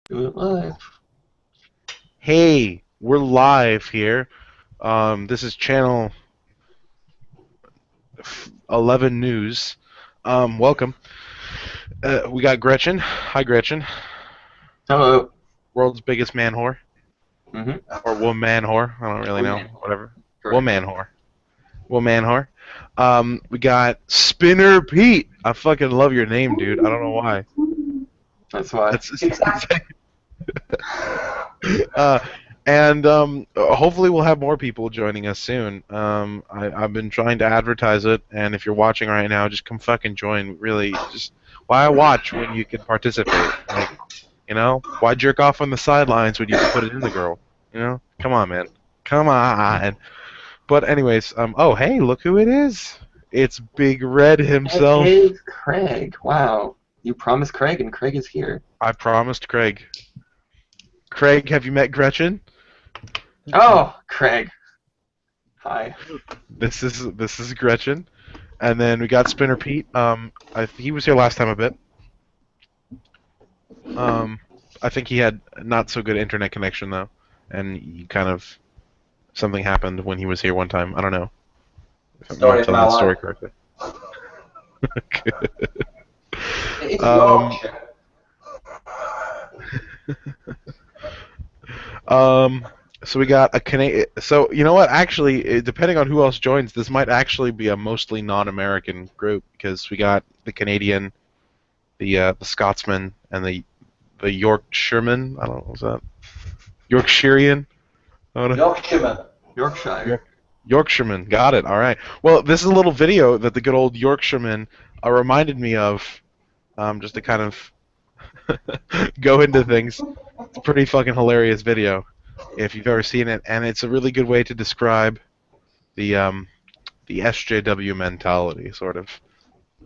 Do it live. Hey, we're live here. This is channel 11 News. Welcome. We got Gretchen. Hi, Gretchen. Hello. World's biggest man whore. Mm-hmm. Or woman whore. I don't really know. Woman. Whatever. Correct. Woman whore. Woman whore. We got Spinner Pete. I fucking love your name, dude. I don't know why. That's why. It's uh, and hopefully we'll have more people joining us soon. I've been trying to advertise it, and if you're watching right now, just come fucking join. Really, just why watch when you can participate? Like, why jerk off on the sidelines when you can put it in the girl? Come on, man, come on. But anyways, oh hey, look who it is. It's Big Red It himself. is Craig. Wow. You promised Craig, and Craig is here. I promised Craig. Craig, have you met Gretchen? Oh, Craig. Hi. This is Gretchen. And then we got Spinner Pete. He was here last time a bit. I think he had not so good internet connection though, and he kind of something happened when he was here one time. I don't know if I'm Story not of telling my the life. story correctly. It's um, Yorkshire. um, so we got a Canadian. So you know what? Actually, depending on who else joins, this might actually be a mostly non-American group because we got the Canadian, the Scotsman, and the Yorkshireman. I don't know what's that. Yorkshirean. I don't know. Yorkshireman. Yorkshire. Yorkshireman, got it. All right. Well, this is a little video that the good old Yorkshireman reminded me of, just to kind of go into things. It's a pretty fucking hilarious video if you've ever seen it, and it's a really good way to describe the um, the SJW mentality, sort of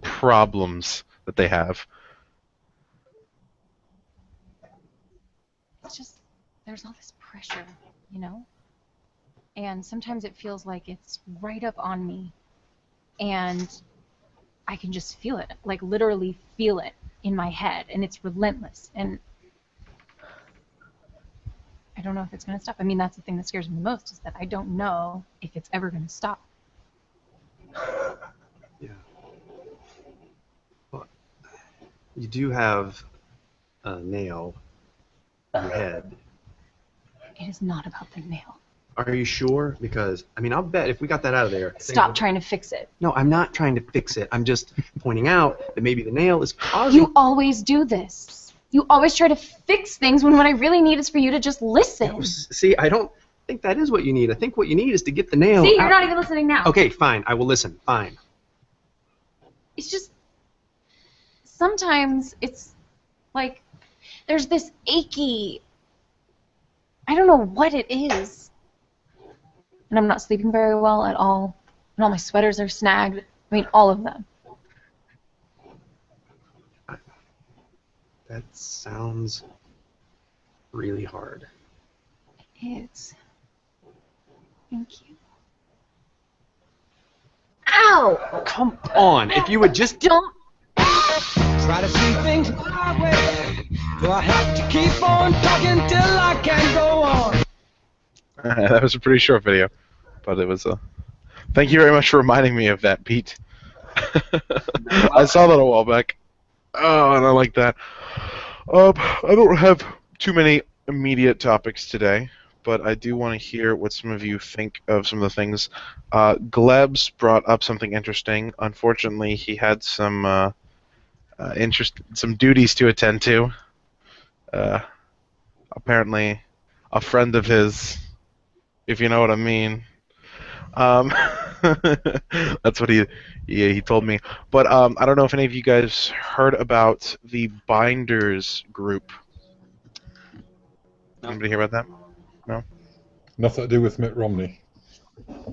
problems that they have. It's just there's all this pressure, you know? And sometimes it feels like it's right up on me and I can just feel it, like literally feel it in my head and it's relentless and I don't know if it's going to stop. I mean, that's the thing that scares me the most is that I don't know if it's ever going to stop. Yeah. Well, you do have a nail in your head. It is not about the nail. Are you sure? Because, I mean, I'll bet if we got that out of there... Stop trying to fix it. No, I'm not trying to fix it. I'm just pointing out that maybe the nail is causing... You always do this. You always try to fix things when what I really need is for you to just listen. See, I don't think that is what you need. I think what you need is to get the nail See, you're out. not even listening now. Okay, fine. I will listen. Fine. It's just sometimes it's like there's this achy, I don't know what it is, and I'm not sleeping very well at all, and all my sweaters are snagged. I mean, all of them. That sounds really hard. It is. Thank you. Ow! Come on. If you would just... Don't. Try to see things my way. Do I have to keep on talking till I can go on? That was a pretty short video, but it was a. Thank you very much for reminding me of that, Pete. I saw that a while back. Oh, and I like that. I don't have too many immediate topics today, but I do want to hear what some of you think of some of the things. Glebs brought up something interesting. Unfortunately, he had some some duties to attend to. Apparently, a friend of his, if you know what I mean. Um, that's what he told me. But I don't know if any of you guys heard about the Binders group. No. Anybody hear about that? No? Nothing to do with Mitt Romney.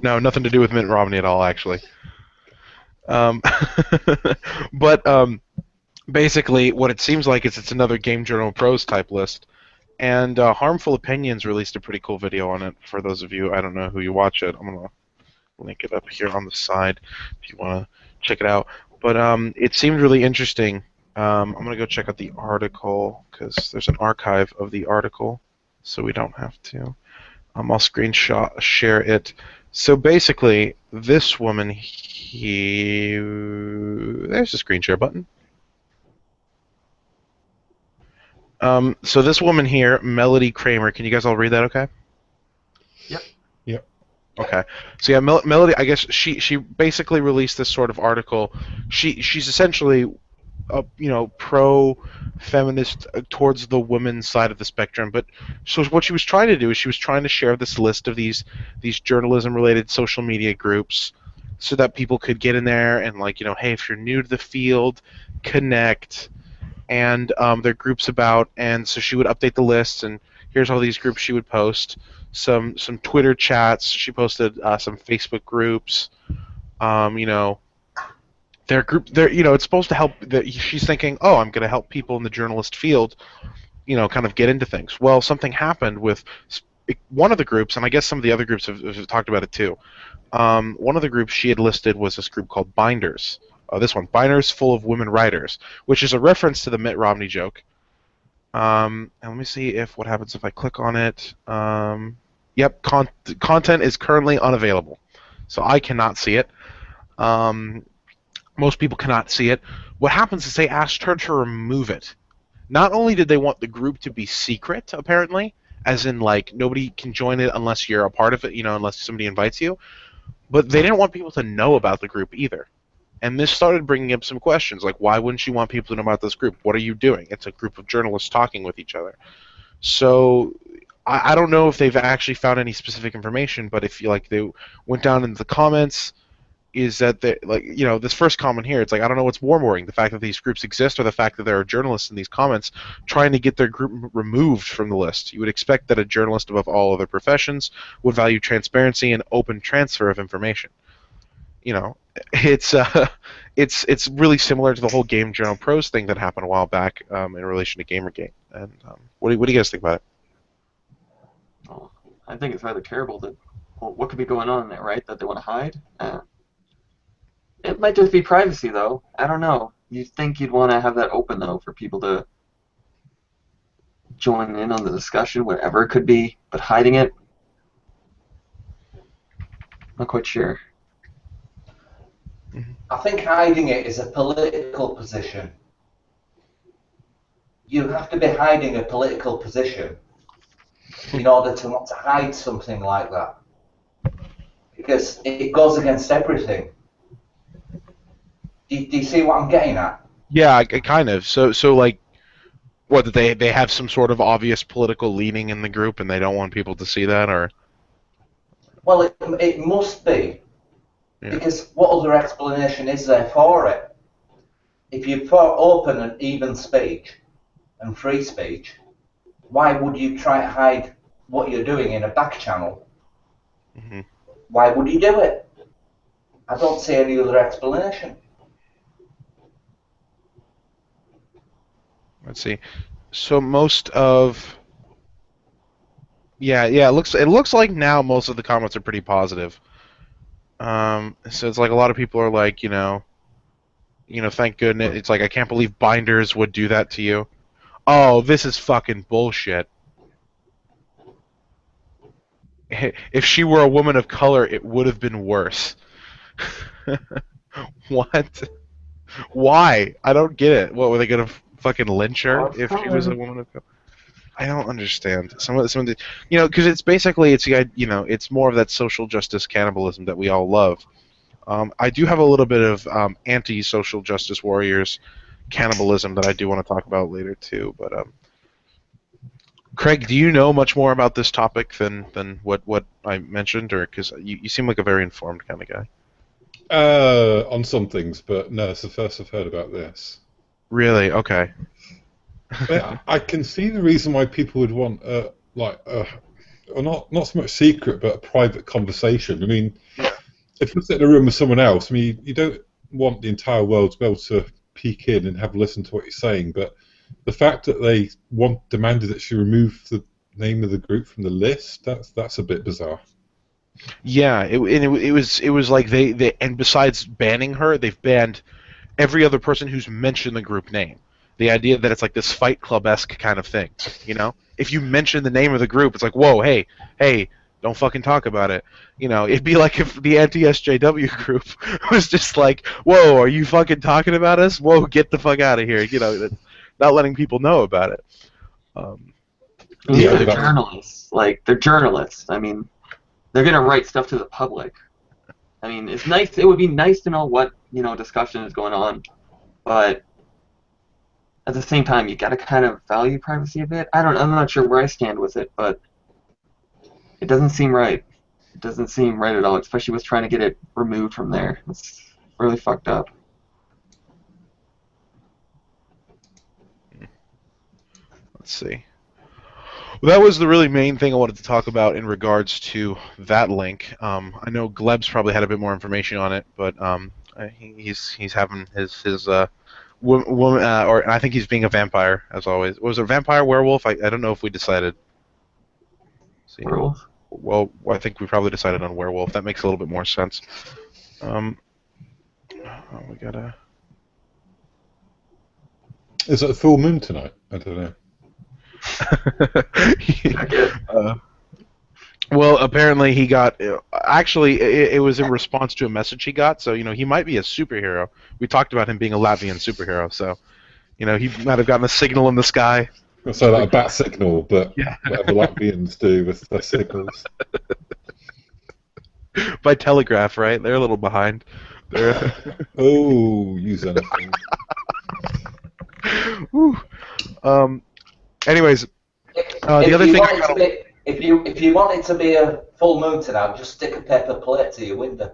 No, nothing to do with Mitt Romney at all, actually. Um, but basically, what it seems like is it's another Game Journal Pros type list. And Harmful Opinions released a pretty cool video on it. For those of you, I don't know who you watch it. I'm gonna link it up here on the side if you want to check it out. But it seemed really interesting I'm gonna go check out the article because there's an archive of the article, so we don't have to. I'll screenshot share it. So basically, this woman here. There's the screen share button. So this woman here, Melody Kramer. Can you guys all read that? Okay. Yep. Yep. Okay. So yeah, Melody. I guess she basically released this sort of article. She's essentially pro-feminist towards the women's side of the spectrum. But so what she was trying to do is she was trying to share this list of these journalism-related social media groups, so that people could get in there and hey, if you're new to the field, connect. And there are groups about, and so she would update the lists, and here's all these groups she would post. Some Twitter chats. She posted some Facebook groups. Their group, it's supposed to help. She's thinking, oh, I'm going to help people in the journalist field, kind of get into things. Well, something happened with one of the groups, and I guess some of the other groups have talked about it too. One of the groups she had listed was this group called Binders. This one, Binders Full of Women Writers, which is a reference to the Mitt Romney joke. And let me see what happens if I click on it. Yep, content is currently unavailable, so I cannot see it. Most people cannot see it. What happens is they asked her to remove it. Not only did they want the group to be secret, apparently, as in nobody can join it unless you're a part of it, unless somebody invites you, but they didn't want people to know about the group either. And this started bringing up some questions, like why wouldn't you want people to know about this group? What are you doing? It's a group of journalists talking with each other. So I don't know if they've actually found any specific information, but if they went down into the comments, is that this first comment here, it's I don't know what's more worrying, the fact that these groups exist or the fact that there are journalists in these comments trying to get their group removed from the list. You would expect that a journalist above all other professions would value transparency and open transfer of information. It's really similar to the whole Game Journal Pros thing that happened a while back in relation to Gamergate. And what do you guys think about it? Well, I think it's rather terrible that what could be going on there, right? That they want to hide. It might just be privacy, though. I don't know. You'd think you'd want to have that open, though, for people to join in on the discussion, whatever it could be, but hiding it, not quite sure. I think hiding it is a political position. You have to be hiding a political position in order to want to hide something like that, because it goes against everything. Do you see what I'm getting at? Yeah, kind of. So what, that they have some sort of obvious political leaning in the group and they don't want people to see that, or? Well, it must be. Yeah. Because what other explanation is there for it? If you're for open and even speech and free speech, why would you try to hide what you're doing in a back channel? Mm-hmm. Why would you do it? I don't see any other explanation. Let's see. So most of it looks like now most of the comments are pretty positive. So it's a lot of people are thank goodness. It's I can't believe Binders would do that to you. Oh, this is fucking bullshit. If she were a woman of color, it would have been worse. What? Why? I don't get it. What, were they gonna fucking lynch her if she was a woman of color? I don't understand some of the because it's basically it's more of that social justice cannibalism that we all love. I do have a little bit of anti-social justice warriors cannibalism that I do want to talk about later too. But Craig, do you know much more about this topic than what I mentioned, or because you seem like a very informed kind of guy? On some things, but no, it's the first I've heard about this. Really? Okay. I can see the reason why people would want not so much secret, but a private conversation. I mean, if you sit in a room with someone else, I mean, you don't want the entire world to be able to peek in and have a listen to what you're saying. But the fact that they demanded that she remove the name of the group from the list, that's a bit bizarre. Yeah, it was like they and besides banning her, they've banned every other person who's mentioned the group name. the idea that it's like this Fight Club-esque kind of thing. You know, if you mention the name of the group, it's like, whoa, hey, don't fucking talk about it. You know, it'd be like if the Anti-SJW group was just like, whoa, are you fucking talking about us? Whoa, get the fuck out of here. You know, not letting people know about it. These Yeah, are that's- journalists. Like, they're journalists. I mean, they're gonna write stuff to the public. I mean, it's nice. It would be nice to know what discussion is going on, but at the same time, you gotta kind of value privacy a bit. I'm not sure where I stand with it, but it doesn't seem right. It doesn't seem right at all, especially with trying to get it removed from there. It's really fucked up. Let's see. Well, that was the really main thing I wanted to talk about in regards to that link. I know Gleb's probably had a bit more information on it, but he's having his woman, or I think he's being a vampire as always. Was it a vampire, werewolf? I don't know if we decided. See. Werewolf? Well, I think we probably decided on werewolf. That makes a little bit more sense. We gotta. Is it a full moon tonight? I don't know. Well, apparently he got. Actually, it was in response to a message he got. So he might be a superhero. We talked about him being a Latvian superhero. So he might have gotten a signal in the sky. So like a bat signal, but Yeah. whatever Latvians do with their signals. By telegraph, right? They're a little behind. They're. Oh, use anything. Whew. Anyways, the other thing. If you want it to be a full moon tonight, just stick a paper plate to your window.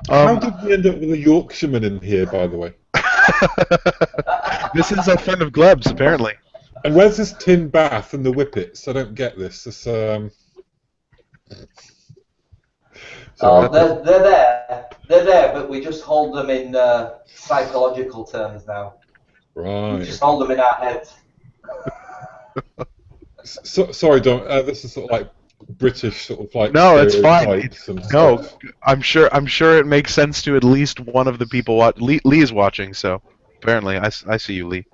How did we end up with a Yorkshireman in here, by the way? This is a friend of Gleb's, apparently. And where's this tin bath and the whippets? I don't get this. This Oh, they're there. They're there, but we just hold them in psychological terms now. Right. We just hold them in our heads. Sorry, Dom. This is sort of like British sort of like. No, it's fine. stereotypes and No, stuff. I'm sure it makes sense to at least one of the people. Lee is watching, so apparently I see you, Lee.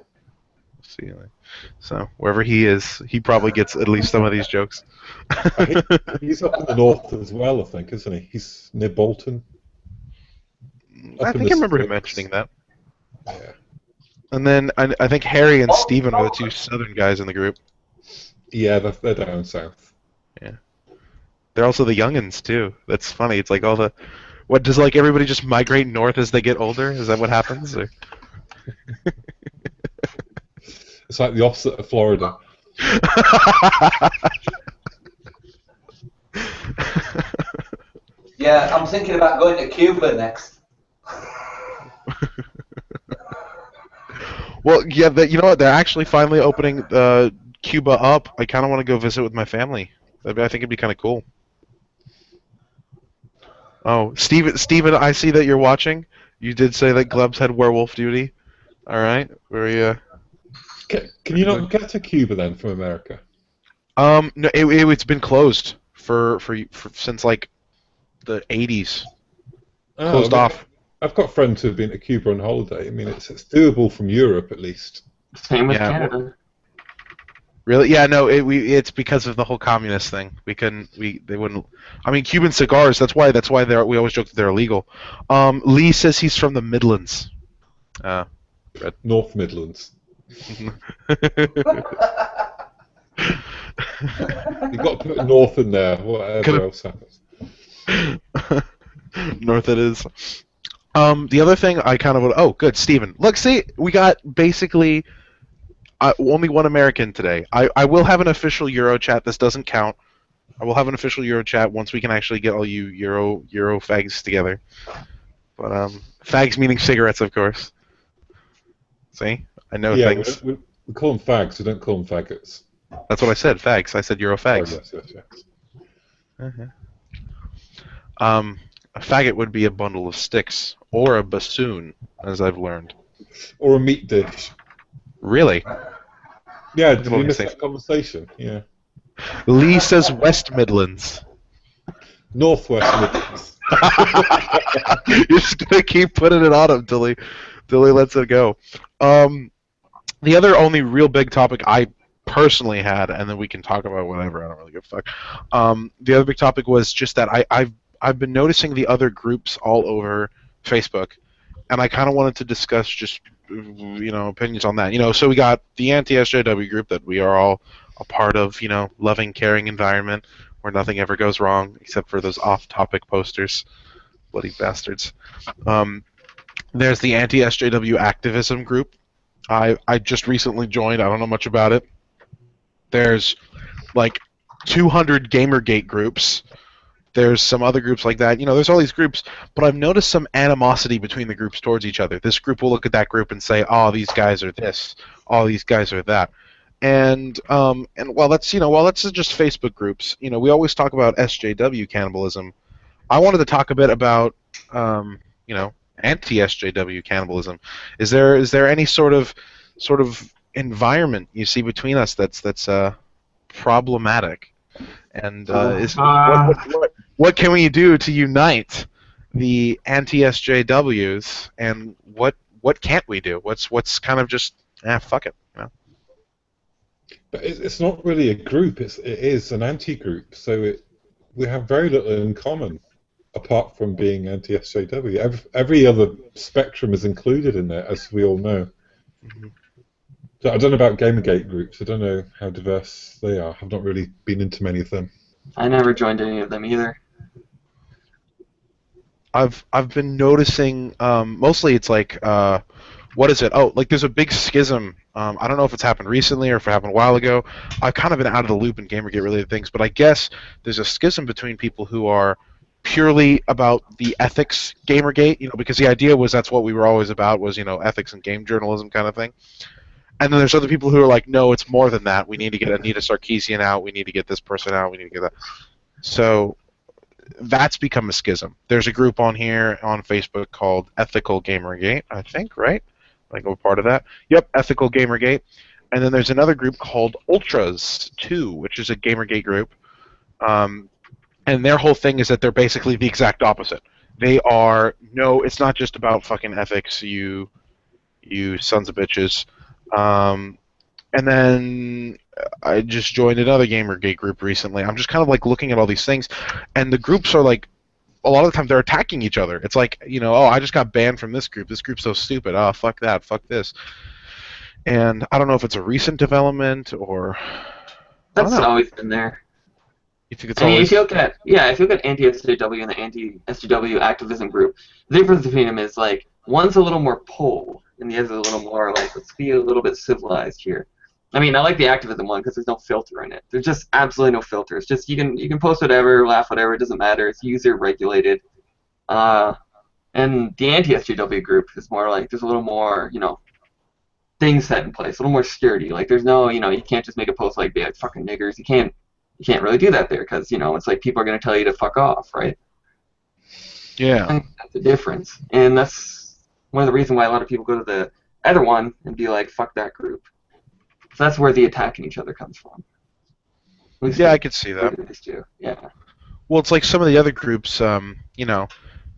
See you, Lee. So wherever he is, he probably gets at least some of these jokes. He's up in the north as well, I think, isn't he? He's near Bolton. I think I remember him mentioning that. Yeah. And then I think Harry and Steven are the two southern guys in the group. Yeah, they're down south. Yeah. They're also the youngins too. That's funny. It's like all the. What does like everybody just migrate north as they get older? Is that what happens? Or? It's like the opposite of Florida. Yeah, I'm thinking about going to Cuba next. Well, yeah, you know what? They're actually finally opening Cuba up. I kind of want to go visit with my family. I think it'd be kind of cool. Oh, Steven, I see that you're watching. You did say that Gleb's had werewolf duty. All right, Can you not get to Cuba then from America? No, it's been closed for since like the 80s. Closed off. I've got friends who've been to Cuba on holiday. I mean, it's doable from Europe at least. Same with Yeah, Canada. Really? Yeah, no. It's because of the whole communist thing. They wouldn't. I mean, Cuban cigars. That's why we always joke that they're illegal. Lee says he's from the Midlands. North Midlands. You've got to put North in there, whatever else happens. North it is. The other thing I kind of oh, good, Steven. Look, see, we got basically only one American today. I will have an official Euro chat. This doesn't count. I will have an official Euro chat once we can actually get all you Euro fags together. But fags meaning cigarettes, of course. See, I know things. We call them fags. We don't call them faggots. That's what I said. Fags. I said Euro fags. Oh, yes. Uh-huh. A faggot would be a bundle of sticks or a bassoon, as I've learned. Or a meat dish. Really? Yeah, did what you we miss say. that conversation? Yeah. Lee says West Midlands. Northwest Midlands. You're just gonna keep putting it on him till he lets it go. The other only real big topic I personally had, and then we can talk about whatever. I don't really give a fuck. The other big topic was just that I've been noticing the other groups all over Facebook, and I kind of wanted to discuss just opinions on that. So we got the Anti-SJW group that we are all a part of. Loving, caring environment where nothing ever goes wrong except for those off-topic posters, bloody bastards. There's the Anti-SJW activism group. I just recently joined. I don't know much about it. There's like 200 Gamergate groups. There's some other groups like that. There's all these groups, but I've noticed some animosity between the groups towards each other. This group will look at that group and say, "Oh, these guys are this. Oh, these guys are that." And while that's just Facebook groups, we always talk about SJW cannibalism. I wanted to talk a bit about anti-SJW cannibalism. Is there any sort of environment you see between us that's problematic? And what can we do to unite the anti-SJWs, and what can't we do? What's kind of just fuck it, But it's not really a group. It is an anti-group. So we have very little in common, apart from being anti-SJW. Every other spectrum is included in there, as we all know. Mm-hmm. So I don't know about Gamergate groups. I don't know how diverse they are. I've not really been into many of them. I never joined any of them either. I've been noticing mostly it's like what is it? Oh, like there's a big schism. I don't know if it's happened recently or if it happened a while ago. I've kind of been out of the loop in Gamergate related things, but I guess there's a schism between people who are purely about the ethics Gamergate, because the idea was that's what we were always about was, ethics and game journalism kind of thing. And then there's other people who are like, no, it's more than that. We need to get Anita Sarkeesian out. We need to get this person out. We need to get that. So that's become a schism. There's a group on here on Facebook called Ethical Gamergate, I think, right? Like we're part of that. Yep, Ethical Gamergate. And then there's another group called Ultras 2, which is a Gamergate group. And their whole thing is that they're basically the exact opposite. They are, no, it's not just about fucking ethics, you sons of bitches. And then I just joined another Gamergate group recently. I'm just kind of like looking at all these things, and the groups are like, a lot of the time they're attacking each other. It's like, oh, I just got banned from this group. This group's so stupid. Oh, fuck that. Fuck this. And I don't know if it's a recent development or... That's always been there. You think it's always... if you look at anti-SJW and the anti-SJW activism group, the difference between them is like one's a little more pull, and the other's a little more like, let's be a little bit civilized here. I mean, I like the activism one because there's no filter in it. There's just absolutely no filter. It's just you can post whatever, laugh whatever, it doesn't matter. It's user regulated. And the anti-SJW group is more like there's a little more, things set in place, a little more security. Like there's no, you can't just make a post like be like fucking niggers. You can't really do that there because it's like people are gonna tell you to fuck off, right? Yeah. And that's the difference, and that's one of the reasons why a lot of people go to the other one and be like, fuck that group. So that's where the attacking each other comes from. Yeah, I could see that. Yeah. Well, it's like some of the other groups,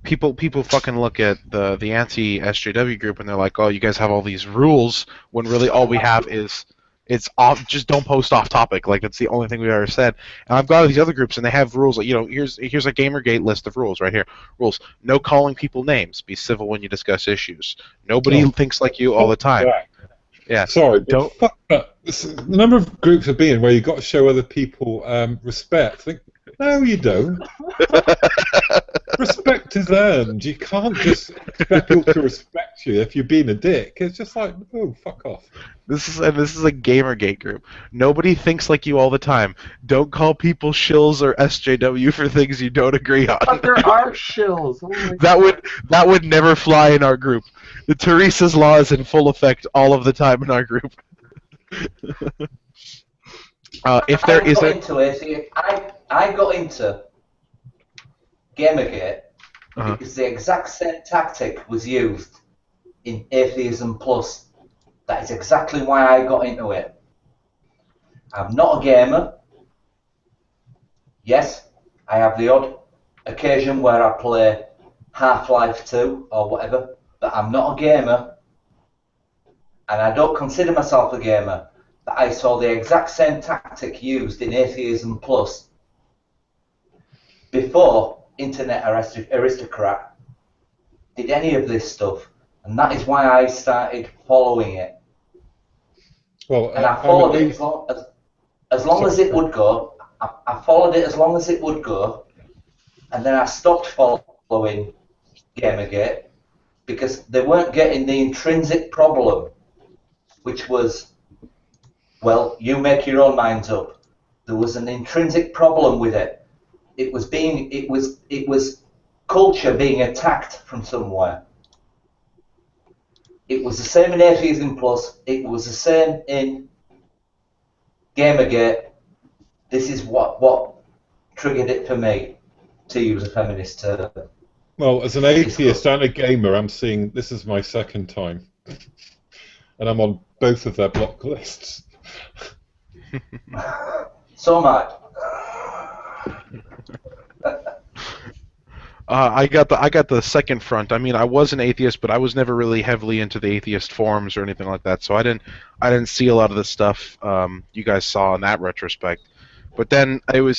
people fucking look at the anti-SJW group and they're like, oh, you guys have all these rules, when really all we have is just don't post off topic. Like that's the only thing we've ever said. And I've got these other groups and they have rules like, here's a Gamergate list of rules right here. Rules: no calling people names. Be civil when you discuss issues. Nobody thinks like you all the time. Yeah. Sorry, don't. The number of groups I've been in where you've got to show other people respect. No, you don't. Respect is earned. You can't just expect people to respect you if you're being a dick. It's just like, oh, fuck off. This is a Gamergate group. Nobody thinks like you all the time. Don't call people shills or SJW for things you don't agree on. But there are shills. Oh my God. That would never fly in our group. The Teresa's law is in full effect all of the time in our group. If there is I got into Gamergate because the exact same tactic was used in Atheism Plus. That is exactly why I got into it. I'm not a gamer. Yes, I have the odd occasion where I play Half-Life 2 or whatever, that I'm not a gamer, and I don't consider myself a gamer, that I saw the exact same tactic used in Atheism Plus before Internet Aristocrat did any of this stuff, and that is why I started following it. Well, And I followed it as long as it would go. I followed it as long as it would go, and then I stopped following Gamergate because they weren't getting the intrinsic problem, which was, well, you make your own minds up. There was an intrinsic problem with it. It was culture being attacked from somewhere. It was the same in Atheism Plus. It was the same in Gamergate. This is what triggered it for me, to use a feminist term. well, as an atheist and a gamer, I'm seeing this is my second time, and I'm on both of their block lists. So am I. I got the second front. I mean, I was an atheist, but I was never really heavily into the atheist forums or anything like that. So I didn't see a lot of the stuff you guys saw in that retrospect. But then it was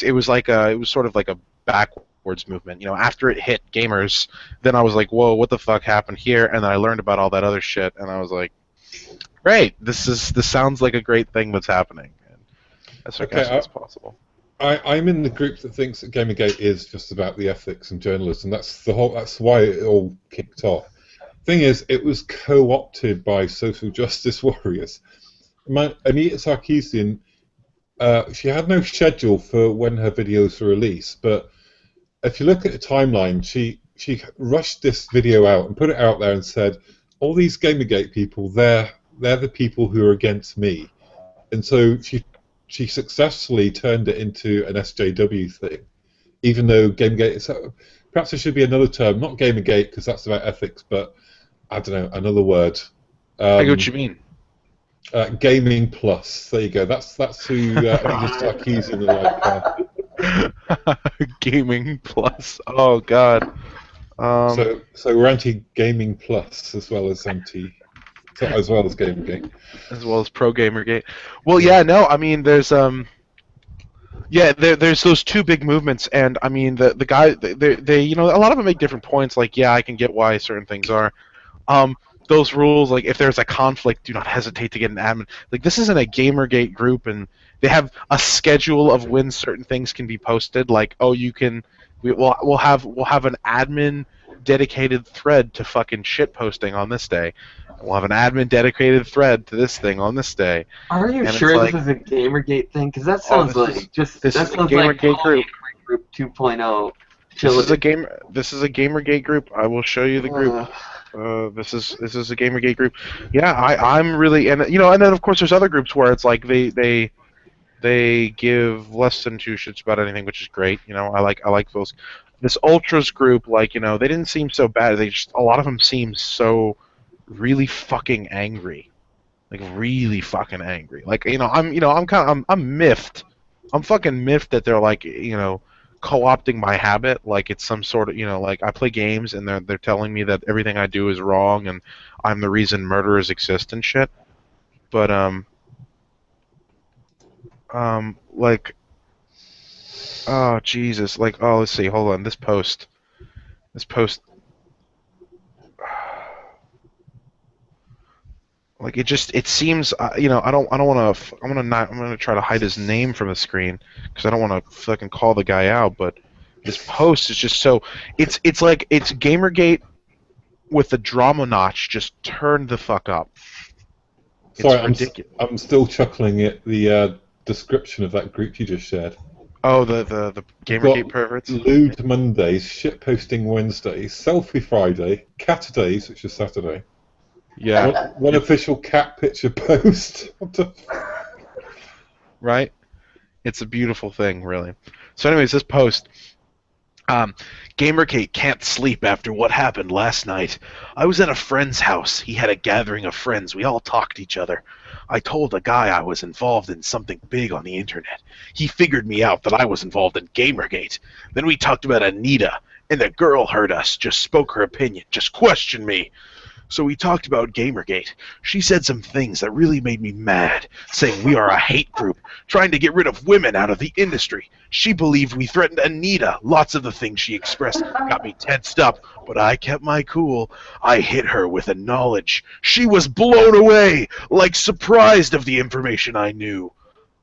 sort of like a backwards movement. You know, after it hit gamers, then I was like, whoa, what the fuck happened here? And then I learned about all that other shit, and I was like, great, this sounds like a great thing that's happening. And that's what I guess it's possible. I'm in the group that thinks that Gamergate is just about the ethics and journalism. That's why it all kicked off. Thing is, it was co-opted by social justice warriors. Anita Sarkeesian, she had no schedule for when her videos were released, but if you look at the timeline, she rushed this video out and put it out there and said, all these Gamergate people, they're the people who are against me. And so she successfully turned it into an SJW thing, even though Gamergate is... Perhaps there should be another term, not Gamergate, because that's about ethics, but, I don't know, another word. I get what you mean. Gaming Plus. There you go. That's who Anita Sarkeesian like. Gaming Plus. Oh, God. So we're anti-Gaming Plus as well as Gamergate. As well as pro Gamergate. Well, yeah, no, I mean, there's there's those two big movements, and I mean, the guy, they you know, a lot of them make different points. Like, yeah, I can get why certain things are. Those rules, like, if there's a conflict, do not hesitate to get an admin. Like, this isn't a Gamergate group, and they have a schedule of when certain things can be posted. Like, oh, we'll have an admin dedicated thread to fucking shit posting on this day. We'll have an admin dedicated thread to this thing on this day. Are you and sure this is a Gamergate thing? Because that sounds like Gamergate group 2.0. This is a Gamergate group. I will show you the group. This is a Gamergate group. Yeah, I'm really, and you know, and then of course there's other groups where it's like they give less than two shits about anything, which is great. You know, I like those. This ultras group, like, you know, they didn't seem so bad. A lot of them seem so really fucking angry, like really fucking angry. Like, you know, I'm miffed. I'm fucking miffed that they're like, you know, co-opting my habit, like it's some sort of, you know, like I play games and they're telling me that everything I do is wrong and I'm the reason murderers exist and shit. But like, oh Jesus, like, oh, let's see, hold on, this post, like, it seems, you know, I don't want to, I'm gonna try to hide his name from the screen because I don't want to fucking call the guy out, but this post is just so, it's like, it's Gamergate with the drama notch just turned the fuck up. Sorry, I'm still chuckling at the description of that group you just shared. Oh, the Gamergate perverts? Lewd Mondays, shitposting Wednesdays, Selfie Friday, Cat Days, which is Saturday. Yeah. One official cat picture post. Right? It's a beautiful thing, really. So anyways, this post, Gamergate can't sleep after what happened last night. I was at a friend's house. He had a gathering of friends. We all talked to each other. I told a guy I was involved in something big on the internet. He figured me out that I was involved in Gamergate. Then we talked about Anita, and the girl heard us, just spoke her opinion, just questioned me. So we talked about Gamergate. She said some things that really made me mad, saying we are a hate group, trying to get rid of women out of the industry. She believed we threatened Anita. Lots of the things she expressed got me tensed up, but I kept my cool. I hit her with the knowledge. She was blown away, like surprised of the information I knew.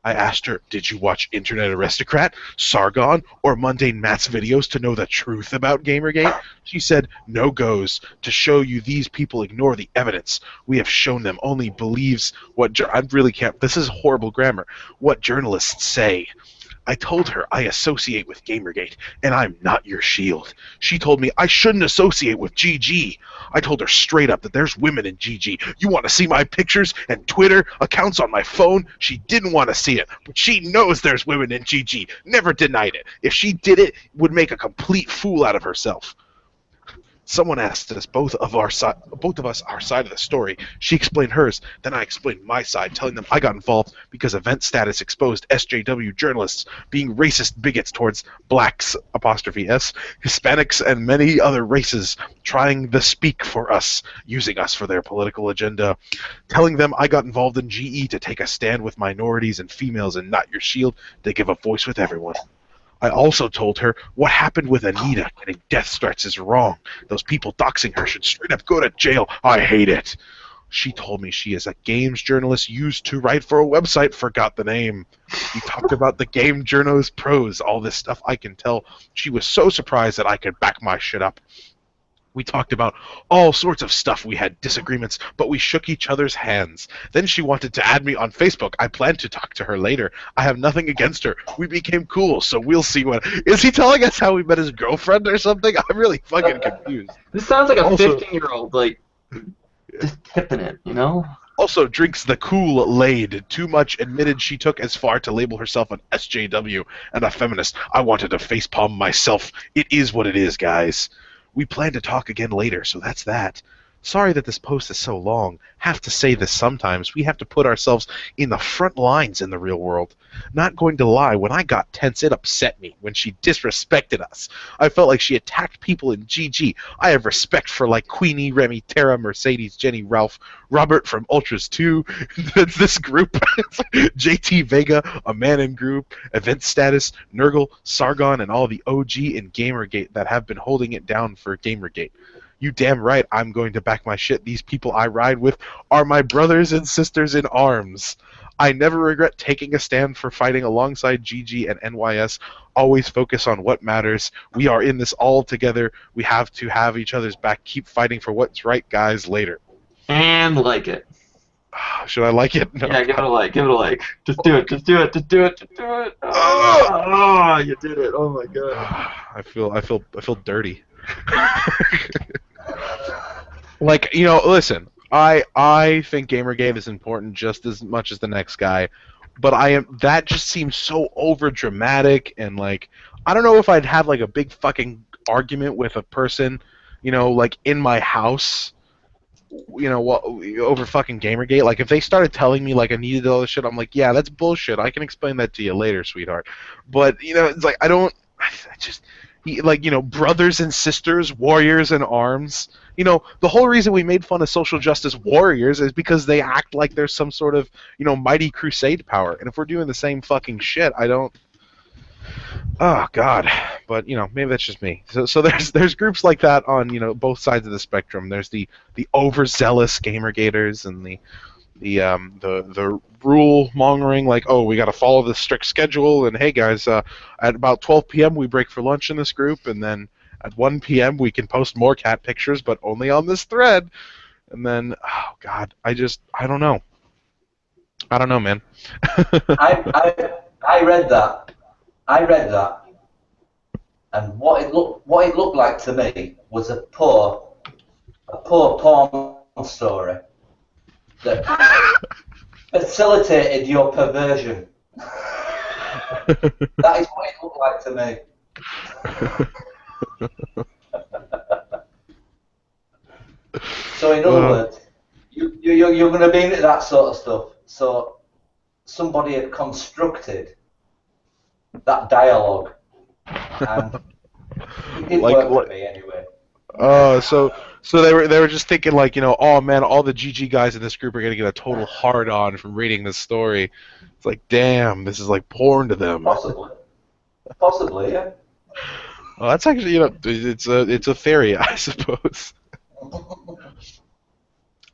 I asked her, did you watch Internet Aristocrat, Sargon, or Mundane Matt's videos to know the truth about Gamergate? She said, no goes. To show you these people ignore the evidence. We have shown them only believes what... I really can't... This is horrible grammar. What journalists say. I told her I associate with Gamergate, and I'm not your shield. She told me I shouldn't associate with GG. I told her straight up that there's women in GG. You want to see my pictures and Twitter accounts on my phone? She didn't want to see it, but she knows there's women in GG. Never denied it. If she did it, would make a complete fool out of herself. Someone asked us both of us our side of the story. She explained hers, then I explained my side, telling them I got involved because Event Status exposed SJW journalists being racist bigots towards blacks, apostrophe S, Hispanics, and many other races, trying to speak for us, using us for their political agenda. Telling them I got involved in GE to take a stand with minorities and females and not your shield, to give a voice with everyone. I also told her what happened with Anita getting death threats is wrong. Those people doxing her should straight up go to jail. I hate it. She told me she is a games journalist used to write for a website, forgot the name. We talked about the game journal's pros, all this stuff I can tell. She was so surprised that I could back my shit up. We talked about all sorts of stuff. We had disagreements, but we shook each other's hands. Then she wanted to add me on Facebook. I plan to talk to her later. I have nothing against her. We became cool, so we'll see what... Is he telling us how we met his girlfriend or something? I'm really fucking confused. This sounds like a Also- 15-year-old, like, just tipping it, you know? Also drinks the Kool-Aid. Too much admitted she took as far to label herself an SJW and a feminist. I wanted to facepalm myself. It is what it is, guys. We plan to talk again later, so that's that. Sorry that this post is so long. Have to say this sometimes. We have to put ourselves in the front lines in the real world. Not going to lie, when I got tense, it upset me when she disrespected us. I felt like she attacked people in GG. I have respect for like Queenie, Remy, Tara, Mercedes, Jenny, Ralph, Robert from Ultras 2, this group, JT Vega, a man in group, Event Status, Nurgle, Sargon, and all the OG in Gamergate that have been holding it down for Gamergate. You damn right I'm going to back my shit. These people I ride with are my brothers and sisters in arms. I never regret taking a stand for fighting alongside GG and NYS. Always focus on what matters. We are in this all together. We have to have each other's back. Keep fighting for what's right, guys. Later. And like it. Should I like it? No. Yeah, give it a like. Give it a like. Just do it. Just do it. Just do it. Just do it. Oh, you did it. Oh my god. I feel dirty. Like, you know, listen, I think Gamergate is important just as much as the next guy, but that just seems so over dramatic, and like I don't know if I'd have like a big fucking argument with a person, you know, like in my house, you know, over fucking Gamergate. Like if they started telling me like I needed all this shit, I'm like, yeah, that's bullshit. I can explain that to you later, sweetheart. But you know, it's like I just like, you know, brothers and sisters, warriors in arms. You know, the whole reason we made fun of social justice warriors is because they act like there's some sort of, you know, mighty crusade power. And if we're doing the same fucking shit, I don't... Oh, God. But, you know, maybe that's just me. So there's groups like that on, you know, both sides of the spectrum. There's the overzealous Gamergaters and the rule mongering, like, oh, we got to follow this strict schedule, and hey guys, at about 12 p.m. we break for lunch in this group, and then at 1 p.m. we can post more cat pictures, but only on this thread. And then, oh god, I don't know. I don't know, man. I read that, and what it looked like to me was a poor porn story that facilitated your perversion. That is what it looked like to me. So in other words, you're going to be into that sort of stuff. So somebody had constructed that dialogue, and it did work for me anyway. So they were just thinking like, oh man, all the GG guys in this group are gonna get a total hard on from reading this story. It's like, damn, this is like porn to them. Possibly, yeah. Well, that's actually, it's a theory, I suppose.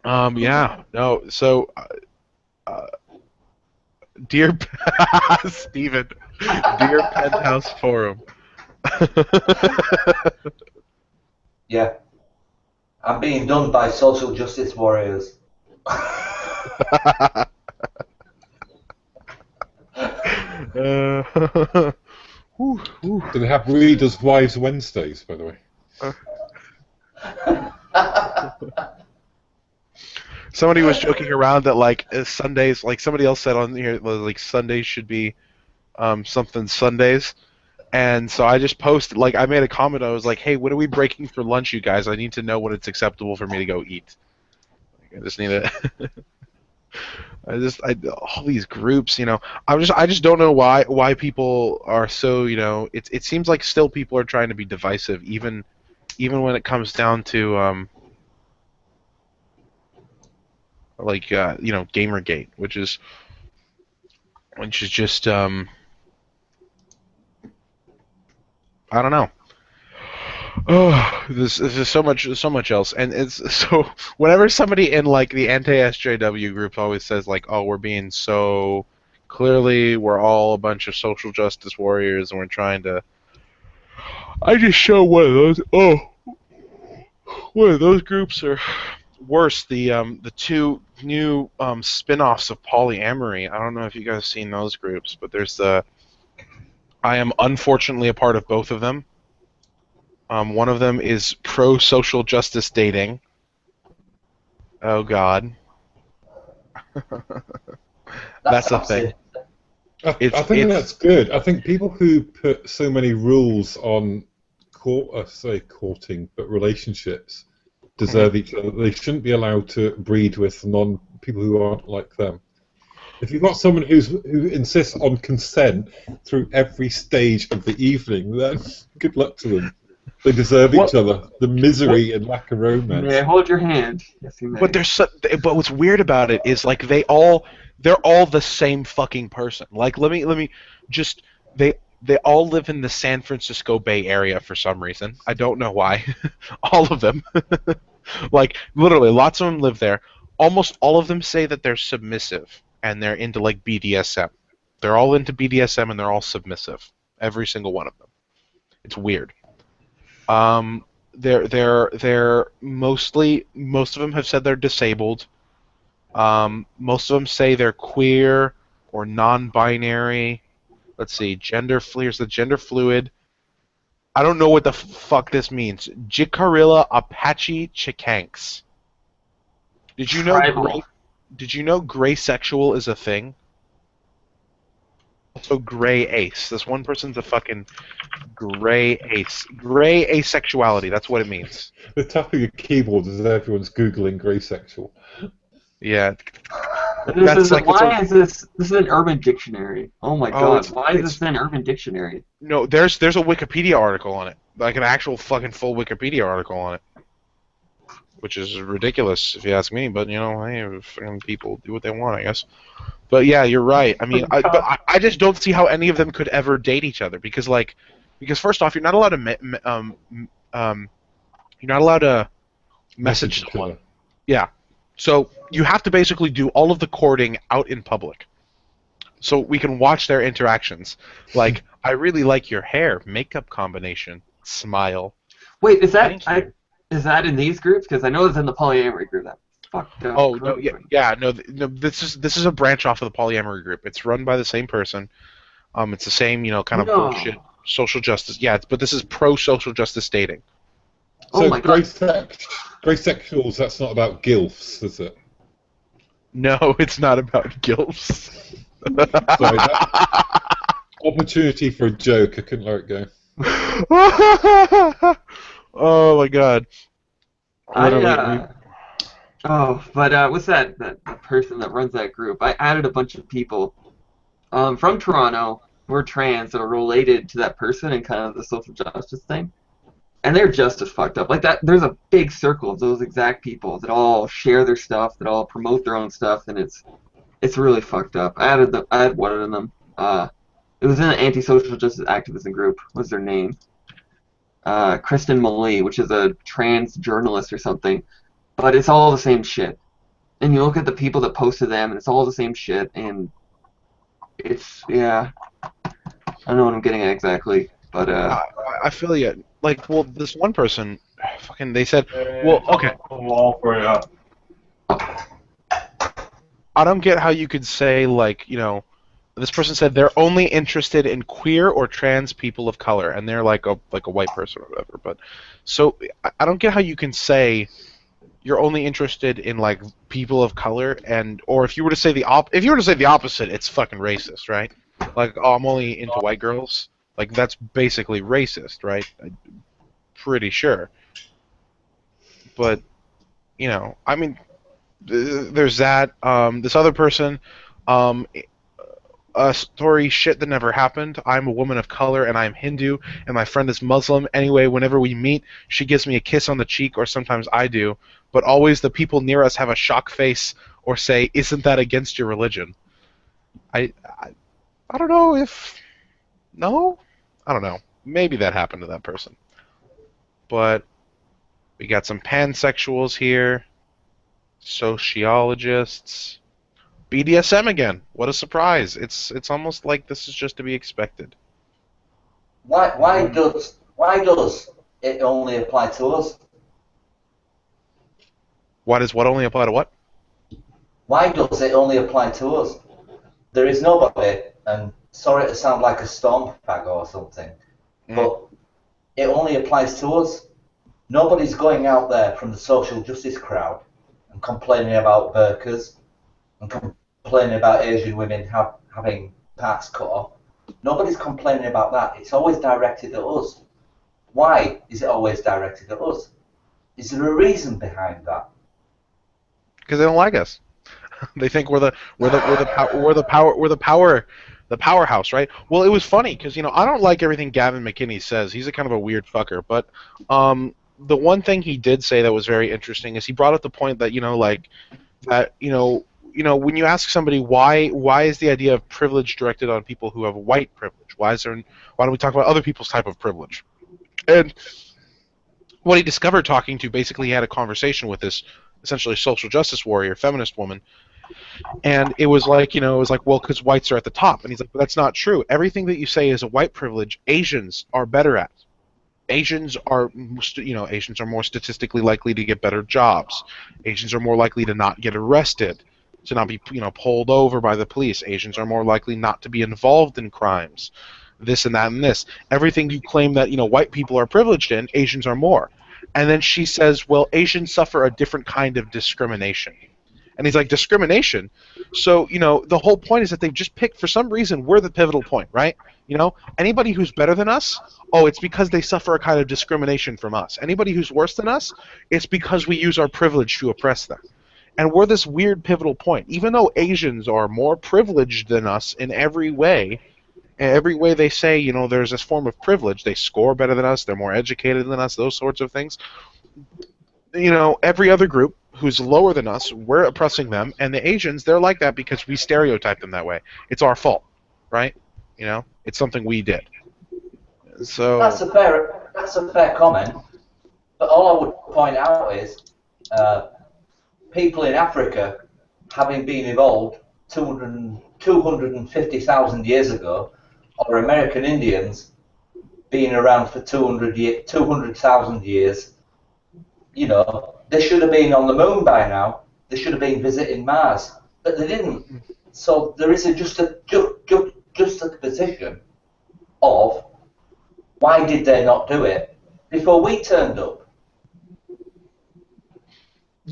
Yeah, no. So, dear Steven, dear Penthouse Forum. Yeah. I'm being done by social justice warriors. Do they have Readers' Wives Wednesdays, by the way? Somebody was joking around that like Sundays, like somebody else said on here, like Sundays should be something Sundays, and so I just posted, like I made a comment. I was like, hey, what are we breaking for lunch, you guys? I need to know when it's acceptable for me to go eat. Like, I just need to. All these groups, I just don't know why people are so, it seems like still people are trying to be divisive, even when it comes down to Gamergate, which is just I don't know. Oh, this is so much else, and it's so whenever somebody in like the anti-SJW group always says like, oh, we're being so clearly we're all a bunch of social justice warriors and we're trying to, I just show one of those. Oh, one of those groups are worse. The two new spin-offs of polyamory. I don't know if you guys have seen those groups, but there's I am unfortunately a part of both of them. One of them is pro-social justice dating. Oh, God. That's a thing. I think that's good. I think people who put so many rules on courting, but relationships deserve each other. They shouldn't be allowed to breed with people who aren't like them. If you've got someone who insists on consent through every stage of the evening, then good luck to them. They deserve each other. The misery and lack of romance. May I hold your hand? Yes, you may. But what's weird about it is like they're all the same fucking person. Like let me just they all live in the San Francisco Bay Area for some reason. I don't know why. All of them. Like literally lots of them live there. Almost all of them say that they're submissive and they're into like BDSM. They're all into BDSM and they're all submissive. Every single one of them. It's weird. They're mostly, most of them have said they're disabled. Most of them say they're queer or non-binary. Let's see, gender fluid. I don't know what the fuck this means. Jicarilla Apache Chikanks. Did you know gray sexual is a thing? Also gray ace. This one person's a fucking gray ace. Gray asexuality, that's what it means. The top of your keyboard is everyone's Googling gray sexual. Yeah. Why is this? This is an Urban Dictionary. Oh my god! Why is this an Urban Dictionary? No, there's a Wikipedia article on it, like an actual fucking full Wikipedia article on it, which is ridiculous if you ask me. But hey, fucking people do what they want, I guess. But yeah, you're right. I mean, I just don't see how any of them could ever date each other because first off, you're not allowed to message someone. Yeah. So you have to basically do all of the courting out in public. So we can watch their interactions. Like, I really like your hair, makeup combination, smile. Wait, is that in these groups? Because I know it's in the polyamory group. That fucked up. Oh no, no. This is a branch off of the polyamory group. It's run by the same person. It's the same, kind of bullshit social justice. Yeah, but this is pro social justice dating. So gray sexuals, that's not about gilfs, is it? No, it's not about gilfs. Sorry, opportunity for a joke. I couldn't let it go. Oh my god. I Literally, we. what's that person that runs that group? I added a bunch of people from Toronto who are trans that are related to that person and kind of the social justice thing. And they're just as fucked up. Like that, there's a big circle of those exact people that all share their stuff, that all promote their own stuff, and it's really fucked up. I had one of them. It was in an anti-social justice activism group. What was their name? Kristen Malee, which is a trans journalist or something. But it's all the same shit. And you look at the people that post to them, and it's all the same shit. And it's yeah. I don't know what I'm getting at exactly, but I feel you. Like, well, this one person, fucking, they said, well, okay. I don't get how you could say, like, this person said they're only interested in queer or trans people of color, and they're like a white person or whatever. But so I don't get how you can say you're only interested in like people of color, or if you were to say the opposite, it's fucking racist, right? Like, oh, I'm only into white girls. Like, that's basically racist, right? I'm pretty sure. But I mean, there's that. This other person, a story shit that never happened. I'm a woman of color and I'm Hindu and my friend is Muslim. Anyway, whenever we meet, she gives me a kiss on the cheek or sometimes I do. But always the people near us have a shock face or say, "Isn't that against your religion?" I don't know if... No? I don't know. Maybe that happened to that person. But we got some pansexuals here. Sociologists. BDSM again. What a surprise. It's almost like this is just to be expected. Why does it only apply to us? Why does what only apply to what? Why does it only apply to us? There is nobody, and sorry to sound like a storm fag or something, but it only applies to us. Nobody's going out there from the social justice crowd and complaining about burqas and complaining about Asian women having parts cut off. Nobody's complaining about that. It's always directed at us. Why is it always directed at us? Is there a reason behind that? Because they don't like us. They think we're the powerhouse, right? Well, it was funny because I don't like everything Gavin McKinney says. He's a kind of a weird fucker, but the one thing he did say that was very interesting is he brought up the point that when you ask somebody why is the idea of privilege directed on people who have white privilege? Why don't we talk about other people's type of privilege? And what he discovered talking to, basically he had a conversation with this essentially social justice warrior, feminist woman, and it was like, well, because whites are at the top. And he's like, but that's not true. Everything that you say is a white privilege, Asians are better at. Asians are more statistically likely to get better jobs. Asians are more likely to not get arrested, to not be, pulled over by the police. Asians are more likely not to be involved in crimes. This and that and this. Everything you claim that, white people are privileged in, Asians are more. And then she says, well, Asians suffer a different kind of discrimination. And he's like, discrimination? So, the whole point is that they've just picked, for some reason, we're the pivotal point, right? Anybody who's better than us, oh, it's because they suffer a kind of discrimination from us. Anybody who's worse than us, it's because we use our privilege to oppress them. And we're this weird pivotal point. Even though Asians are more privileged than us in every way they say, there's this form of privilege. They score better than us, they're more educated than us, those sorts of things. Every other group who's lower than us, we're oppressing them, and the Asians, they're like that because we stereotype them that way. It's our fault, right? It's something we did. So that's a fair comment. But all I would point out is people in Africa, having been evolved 250,000 years ago, or American Indians being around for 200,000 years, they should have been on the moon by now. They should have been visiting Mars, but they didn't. So there is a juxtaposition of why did they not do it before we turned up?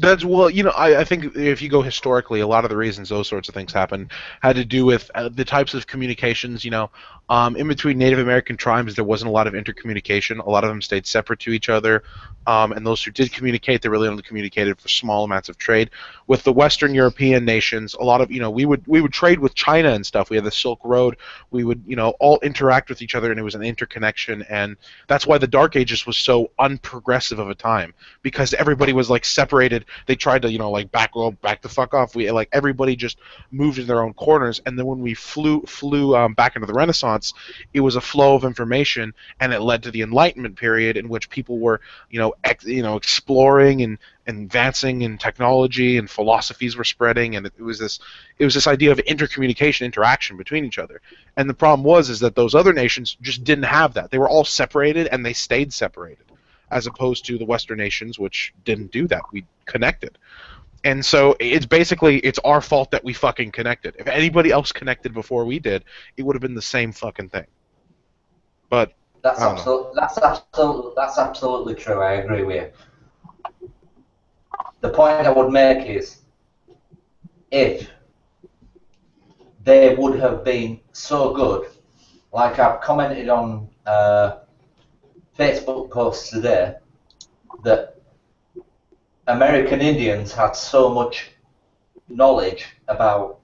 That's well, I think if you go historically, a lot of the reasons those sorts of things happen had to do with the types of communications. In between Native American tribes, there wasn't a lot of intercommunication. A lot of them stayed separate to each other, and those who did communicate, they really only communicated for small amounts of trade. With the Western European nations, a lot of we would trade with China and stuff. We had the Silk Road. We would all interact with each other, and it was an interconnection, and that's why the Dark Ages was so unprogressive of a time, because everybody was like separated. They tried to back the fuck off. Everybody just moved in their own corners, and then when we flew back into the Renaissance, it was a flow of information, and it led to the Enlightenment period, in which people were exploring and advancing in technology, and philosophies were spreading, and it was this idea of intercommunication, interaction between each other. And the problem is that those other nations just didn't have that. They were all separated, and they stayed separated, as opposed to the Western nations, which didn't do that. We connected. And so it's our fault that we fucking connected. If anybody else connected before we did, it would have been the same fucking thing. But that's absolutely true. I agree with you. The point I would make is, if they would have been so good, like I've commented on Facebook posts today, that American Indians had so much knowledge about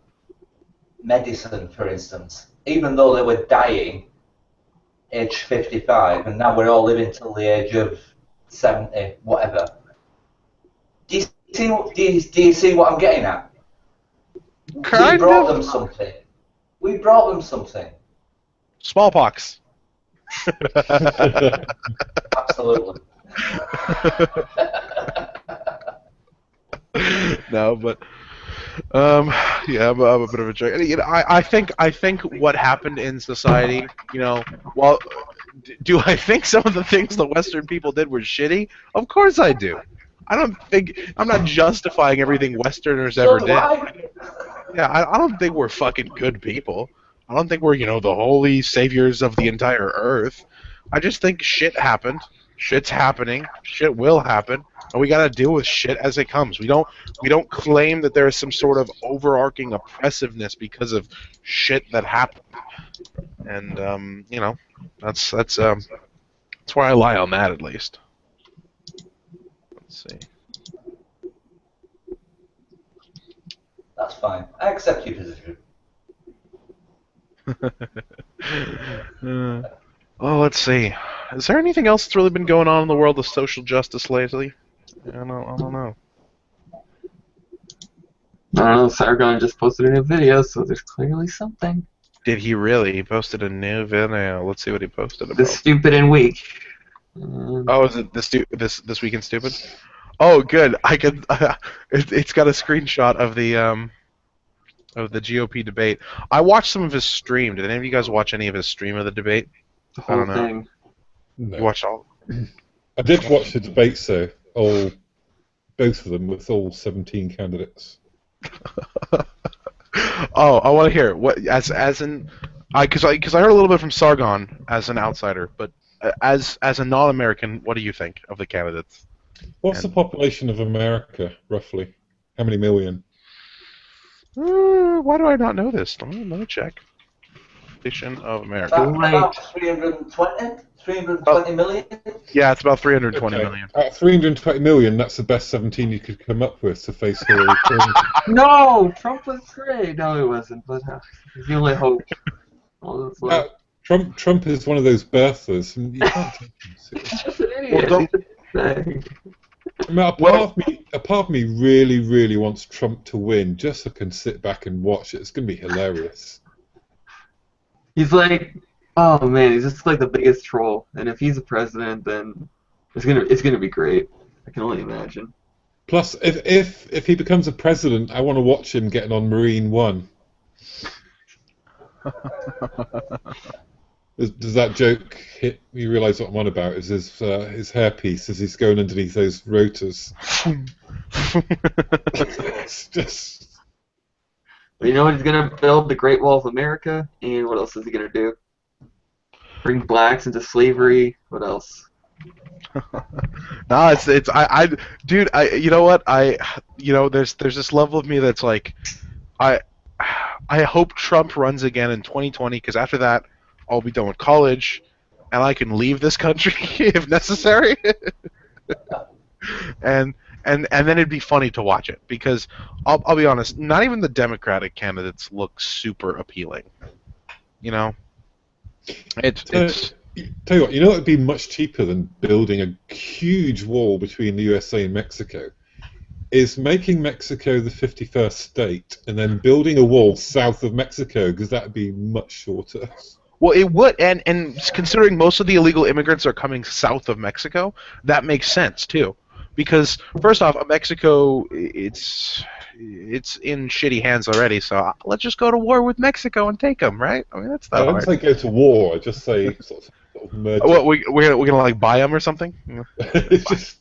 medicine, for instance, even though they were dying age 55, and now we're all living till the age of 70, whatever. Do you see what I'm getting at? We brought them something. We brought them something. Smallpox. Absolutely. No, but yeah, I'm a bit of a joke. I think what happened in society, well, do I think some of the things the Western people did were shitty? Of course I do. I'm not justifying everything Westerners ever did. Yeah, I don't think we're fucking good people. I don't think we're, the holy saviors of the entire earth. I just think shit happened. Shit's happening. Shit will happen, and we gotta deal with shit as it comes. We don't claim that there is some sort of overarching oppressiveness because of shit that happened. And that's where I lie on that, at least. Let's see. That's fine. I accept your position. Well, let's see. Is there anything else that's really been going on in the world of social justice lately? I don't know. Sargon just posted a new video, so there's clearly something. Did he really? He posted a new video. Let's see what he posted about. This stupid and weak. Oh, is it this week in stupid? Oh, good. I can. It's got a screenshot of the GOP debate. I watched some of his stream. Did any of you guys watch any of his stream of the debate? The whole thing. No. You watched all? I did watch the debates, though. Both of them, with all 17 candidates. Oh, I want to hear what because I heard a little bit from Sargon as an outsider, but as a non-American, what do you think of the candidates? What's the population of America, roughly? How many million? Why do I not know this? Let me check. Population of America. About 320 million? Yeah, it's about 320 million. At 320 million, that's the best 17 you could come up with to face Hillary Clinton. No! Trump was great! No, he wasn't, but it's the only hope. Trump is one of those birthers, and you can't take him seriously. He's just an idiot. I mean, a part of me really, really wants Trump to win, just so I can sit back and watch it. It's going to be hilarious. He's like, oh man, he's just like the biggest troll. And if he's a president, then it's gonna be great. I can only imagine. Plus, if he becomes a president, I want to watch him getting on Marine One. Does that joke hit? You realise what I'm on about? Is his hairpiece as he's going underneath those rotors? It's just. But you know what? He's gonna build the Great Wall of America, and what else is he gonna do? Bring blacks into slavery. What else? No, it's dude, you know what, there's this level of me that's like, I I hope Trump runs again in 2020 because after that I'll be done with college and I can leave this country if necessary. and and then it'd be funny to watch it because I'll be honest, not even the Democratic candidates look super appealing. You know, it's Tell you what, you know what would be much cheaper than building a huge wall between the USA and Mexico? Is making Mexico the 51st state and then building a wall south of Mexico, because that would be much shorter. Well, it would, and considering most of the illegal immigrants are coming south of Mexico, that makes sense too. Because first off, Mexico, it's in shitty hands already. So let's just go to war with Mexico and take them, right? I mean, that's I not don't hard. say go to war. I just say sort of merge. What we're gonna like buy them or something? It's just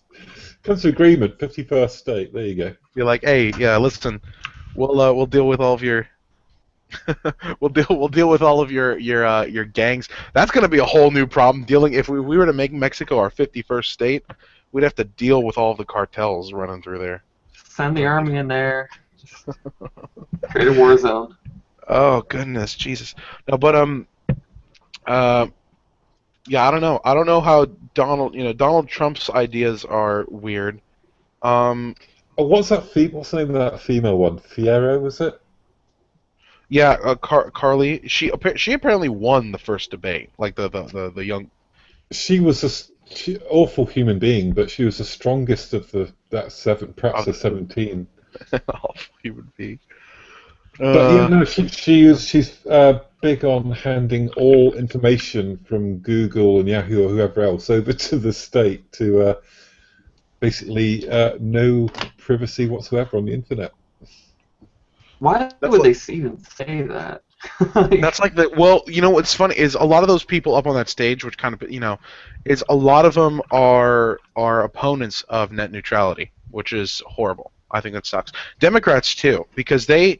come to agreement. 51st state. There you go. You're like, hey, yeah, listen, we'll deal with all of your we'll deal with all of your gangs. That's gonna be a whole new problem. Dealing if we were to make Mexico our 51st state, we'd have to deal with all of the cartels running through there. Send the army in there. Just create a war zone. Oh goodness, Jesus. No, but yeah, I don't know. I don't know how Donald Trump's ideas are weird. Oh, what's that? What's the name of that female one? Fierro, was it? Yeah, Carly. She apparently won the first debate. Like the young. She was awful human being, but she was the strongest of perhaps the 17. Awful human being. But she's big on handing all information from Google and Yahoo or whoever else over to the state to basically no privacy whatsoever on the internet. Why would they even say that? That's like well, you know what's funny is a lot of those people up on that stage, which kind of is a lot of them are opponents of net neutrality, which is horrible. I think that sucks. Democrats too, because see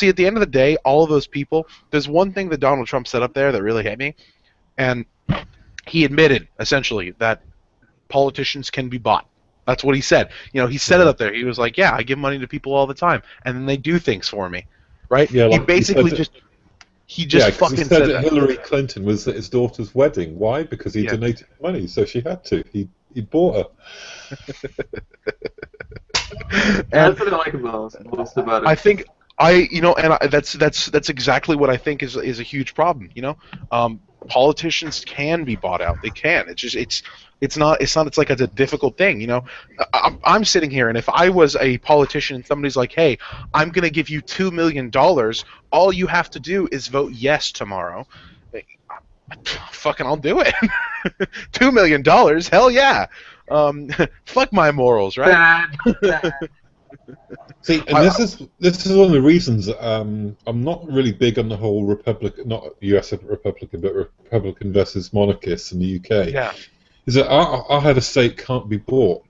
at the end of the day, all of those people. There's one thing that Donald Trump said up there that really hit me, and he admitted essentially that politicians can be bought. That's what he said. He said it up there. He was like, "Yeah, I give money to people all the time, and then they do things for me." Right? Yeah, he basically he just fucking he said that Hillary Clinton was at his daughter's wedding. Why? Because he donated money, so she had to. He bought her. That's what I like most about it. I think that's exactly what I think is a huge problem. Politicians can be bought out. They can. It's like it's a difficult thing. I'm sitting here, and if I was a politician and somebody's like, "Hey, I'm gonna give you $2 million. All you have to do is vote yes tomorrow." Fucking, I'll do it. $2 million? Hell yeah. Fuck my morals, right? Bad. See, and this is one of the reasons I'm not really big on the whole Republican, not U.S. Republican, but Republican versus monarchists in the UK. Yeah. Is that our head of state can't be bought.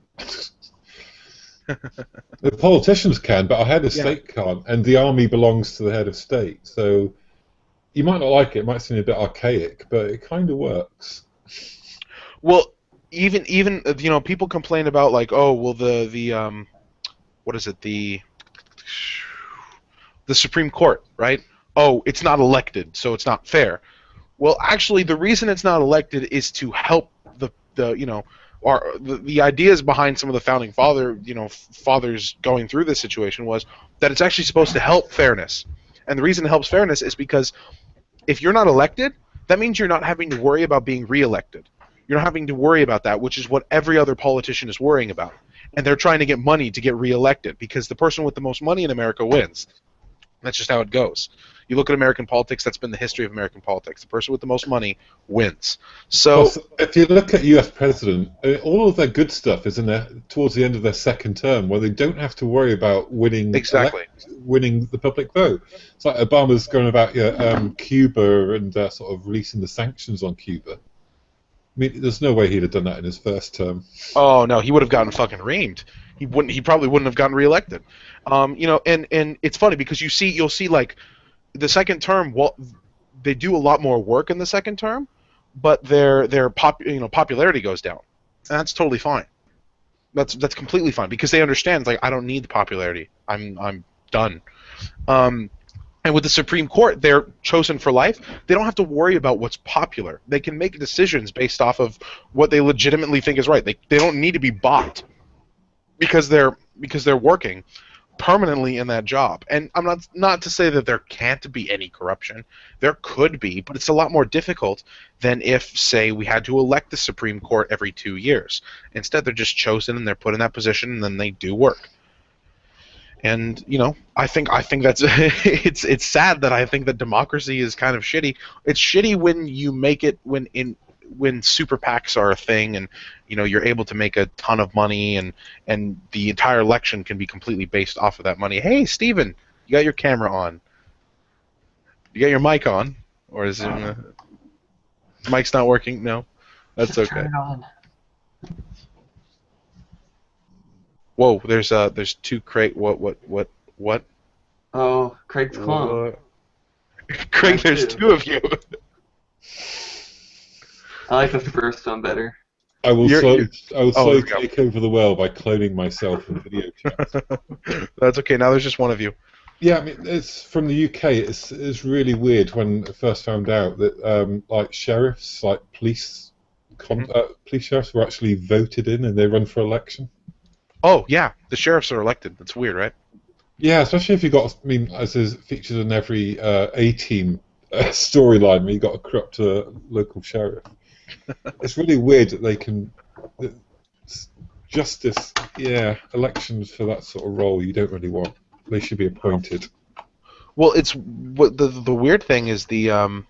The politicians can, but our head of state can't, and the army belongs to the head of state. So you might not like it; it might seem a bit archaic, but it kind of works. Well, even people complain about like, oh, well, the what is it, the Supreme Court, right? Oh, it's not elected, so it's not fair. Well, actually, the reason it's not elected is to help the ideas behind some of the founding fathers going through this situation was that it's actually supposed to help fairness. And the reason it helps fairness is because if you're not elected, that means you're not having to worry about being reelected. You're not having to worry about that, which is what every other politician is worrying about. And they're trying to get money to get reelected because the person with the most money in America wins. That's just how it goes. You look at American politics, that's been the history of American politics. The person with the most money wins. So if you look at US president, all of their good stuff is in there towards the end of their second term, where they don't have to worry about winning winning the public vote. It's like Obama's going about Cuba and sort of releasing the sanctions on Cuba. I mean, there's no way he'd have done that in his first term. Oh no, he would have gotten fucking reamed. He probably wouldn't have gotten reelected. And it's funny because you'll see like the second term. Well, they do a lot more work in the second term, but their popularity goes down. And that's totally fine. That's completely fine because they understand, like, I don't need the popularity. I'm done. And with the Supreme Court, they're chosen for life. They don't have to worry about what's popular. They can make decisions based off of what they legitimately think is right. They don't need to be bought because they're working permanently in that job. And I'm not to say that there can't be any corruption. There could be, but it's a lot more difficult than if, say, we had to elect the Supreme Court every 2 years. Instead, they're just chosen and they're put in that position and then they do work. And I think that's it's sad that I think that democracy is kind of shitty. It's shitty when you make it when super PACs are a thing and you're able to make a ton of money and the entire election can be completely based off of that money. Hey, Steven, you got your camera on? You got your mic on? Or is it mic's not working? No, that's Just okay. turn it on. Whoa, there's two crate. What? Oh, Craig's clone. Craig, there's two of you. I like the first one better. I will slowly we go. take over the world by cloning myself in video chat. That's okay. Now there's just one of you. Yeah, I mean, it's from the UK. It's really weird when I first found out that like sheriffs, like police sheriffs were actually voted in and they run for election. Oh yeah, the sheriffs are elected. That's weird, right? Yeah, especially if you got, I mean, as is featured in every A-Team storyline, where you got a corrupt local sheriff. It's really weird that they can justice, elections for that sort of role you don't really want. They should be appointed. Well, it's what the weird thing is because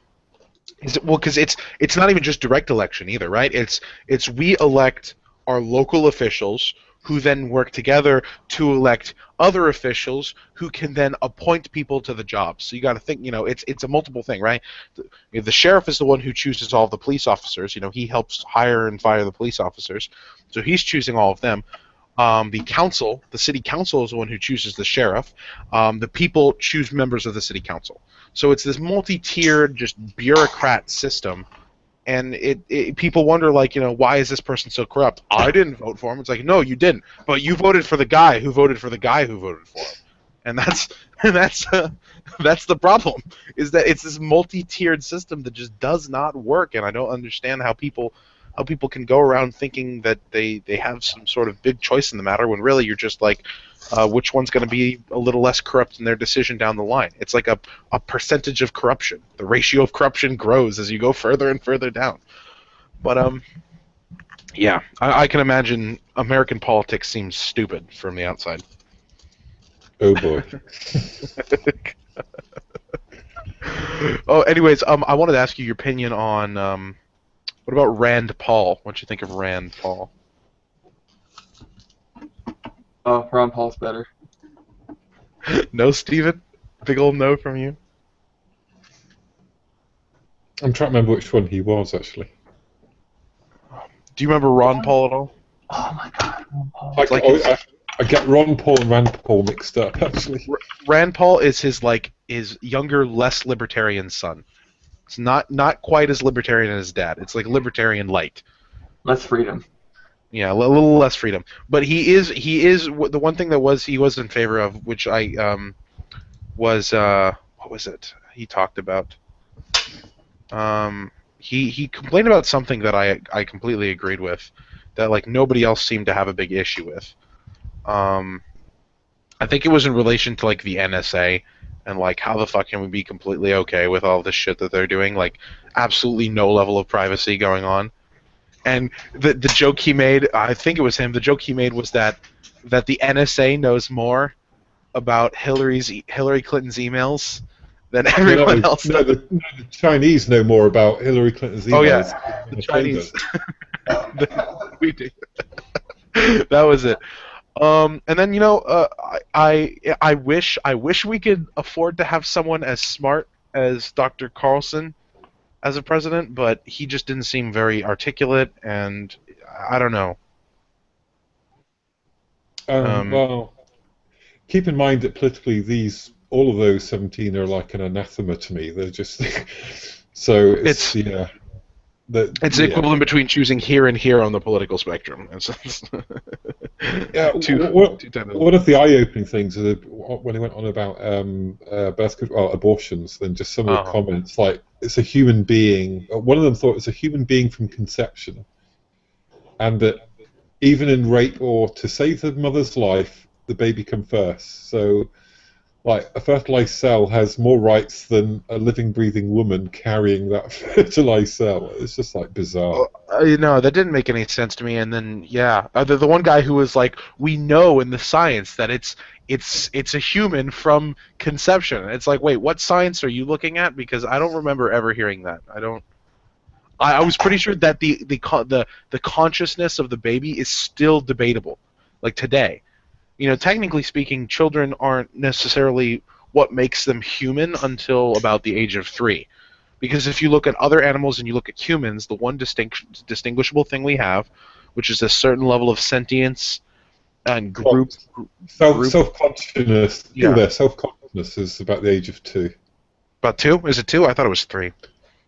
it's not even just direct election either, right? It's we elect our local officials who then work together to elect other officials who can then appoint people to the jobs. So you got to think, it's a multiple thing, right? The sheriff is the one who chooses all of the police officers. He helps hire and fire the police officers, so he's choosing all of them. The city council is the one who chooses the sheriff. The people choose members of the city council. So it's this multi-tiered, just bureaucrat system. And people wonder, like, why is this person so corrupt? I didn't vote for him. It's like, no, you didn't. But you voted for the guy who voted for the guy who voted for him. And that's the problem, is that it's this multi-tiered system that just does not work. And I don't understand how people can go around thinking that they have some sort of big choice in the matter when really you're just like, which one's going to be a little less corrupt in their decision down the line. It's like a percentage of corruption. The ratio of corruption grows as you go further and further down. But yeah, I can imagine American politics seems stupid from the outside. Oh boy. Oh, anyways, I wanted to ask you your opinion on what about Rand Paul? What do you think of Rand Paul? Oh, Ron Paul's better. No, Steven? Big old no from you? I'm trying to remember which one he was, actually. Do you remember Ron Paul at all? Oh my God, Ron Paul. I get Ron Paul and Rand Paul mixed up, actually. Rand Paul is his younger, less libertarian son. It's not quite as libertarian as his dad. It's like libertarian light. Less freedom. Yeah, a little less freedom. But he is the one thing that he was in favor of, which I was what was it he talked about? He complained about something that I completely agreed with, that like nobody else seemed to have a big issue with. I think it was in relation to like the NSA and like how the fuck can we be completely okay with all this shit that they're doing, like absolutely no level of privacy going on. And the joke he made, I think it was him, the joke he made was that the NSA knows more about Hillary Clinton's emails than everyone else. No, the Chinese know more about Hillary Clinton's emails. Oh yeah, the Chinese. We do. That was it. And then I wish we could afford to have someone as smart as Dr. Carlson as a president, but he just didn't seem very articulate, and I don't know. Well, keep in mind that politically, all of those 17 are like an anathema to me. They're just so it's yeah. It's the equivalent between choosing here and here on the political spectrum. Yeah, one of the eye-opening things is when he went on about abortions, then just some of the comments, like, it's a human being. One of them thought it's a human being from conception, and that even in rape or to save the mother's life, the baby come first. So, like, a fertilized cell has more rights than a living, breathing woman carrying that fertilized cell. It's just, like, bizarre. No, that didn't make any sense to me. And then, yeah, the one guy who was like, we know in the science that it's a human from conception. It's like, wait, what science are you looking at? Because I don't remember ever hearing that. I was pretty sure that the consciousness of the baby is still debatable, like today. You know, technically speaking, children aren't necessarily what makes them human until about the age of 3. Because if you look at other animals and you look at humans, the one distinguishable thing we have, which is a certain level of sentience and self-consciousness. Yeah, self-consciousness is about the age of 2. About 2? Is it 2? I thought it was 3.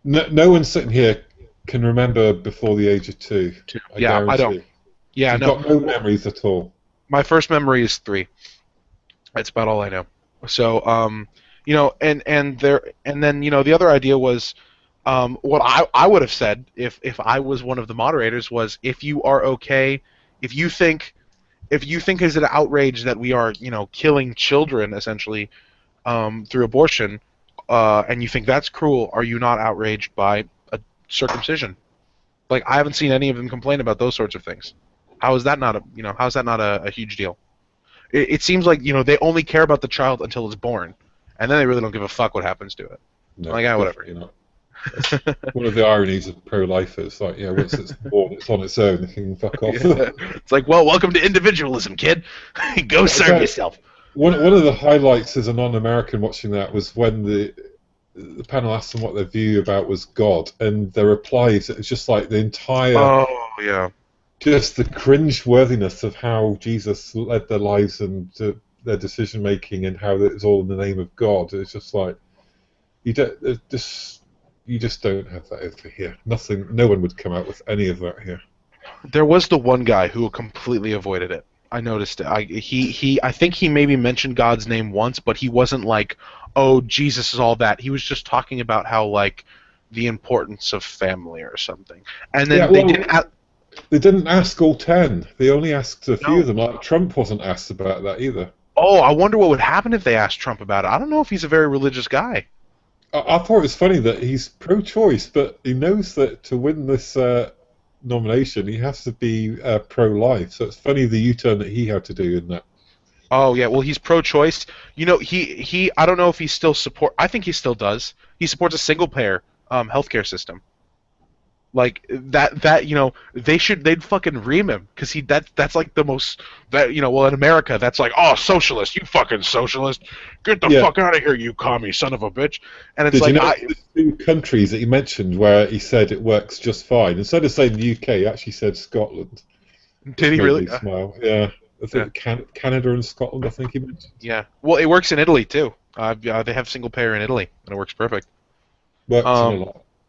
No one sitting here can remember before the age of 2. I guarantee. I don't. Yeah, You've got no memories at all. My first memory is 3. That's about all I know. So, you know, and then you know, the other idea was, what I would have said if I was one of the moderators was, if you are okay, if you think is it an outrage that we are, you know, killing children essentially through abortion, and you think that's cruel, are you not outraged by a circumcision? Like, I haven't seen any of them complain about those sorts of things. How is that not a huge deal? It seems like, you know, they only care about the child until it's born, and then they really don't give a fuck what happens to it. No, like, whatever. You know, one of the ironies of pro-lifers, like, you know, once it's born, it's on its own. It can fuck off. Yeah. It's like, well, welcome to individualism, kid. Go serve yourself. One of the highlights as a non-American watching that was when the panel asked them what their view about was God, and their replies, it was just like the entire... Oh, yeah. Just the cringe-worthiness of how Jesus led their lives and their decision-making, and how it's all in the name of God. It's just like, you just don't have that over here. No one would come out with any of that here. There was the one guy who completely avoided it. I noticed it. I think he maybe mentioned God's name once, but he wasn't like, oh, Jesus is all that. He was just talking about how, like, the importance of family or something. And then they didn't ask all 10. They only asked a few of them. Like, Trump wasn't asked about that either. Oh, I wonder what would happen if they asked Trump about it. I don't know if he's a very religious guy. I thought it was funny that he's pro-choice, but he knows that to win this nomination, he has to be pro-life. So it's funny the U-turn that he had to do in that. Oh, yeah, well, he's pro-choice. You know, he I don't know if he still I think he still does. He supports a single-payer healthcare system. Like, that you know, they'd fucking ream him, because that's like the most, that, you know, well, in America, that's like, oh, socialist, you fucking socialist, get the fuck out of here, you commie son of a bitch. And it's, Did like, you know the 2 countries that he mentioned where he said it works just fine, instead of saying the UK, he actually said Scotland. Did he really? Smile. Yeah. I think Canada and Scotland, I think he mentioned. Yeah. Well, it works in Italy, too. They have single payer in Italy, and it works perfect. Works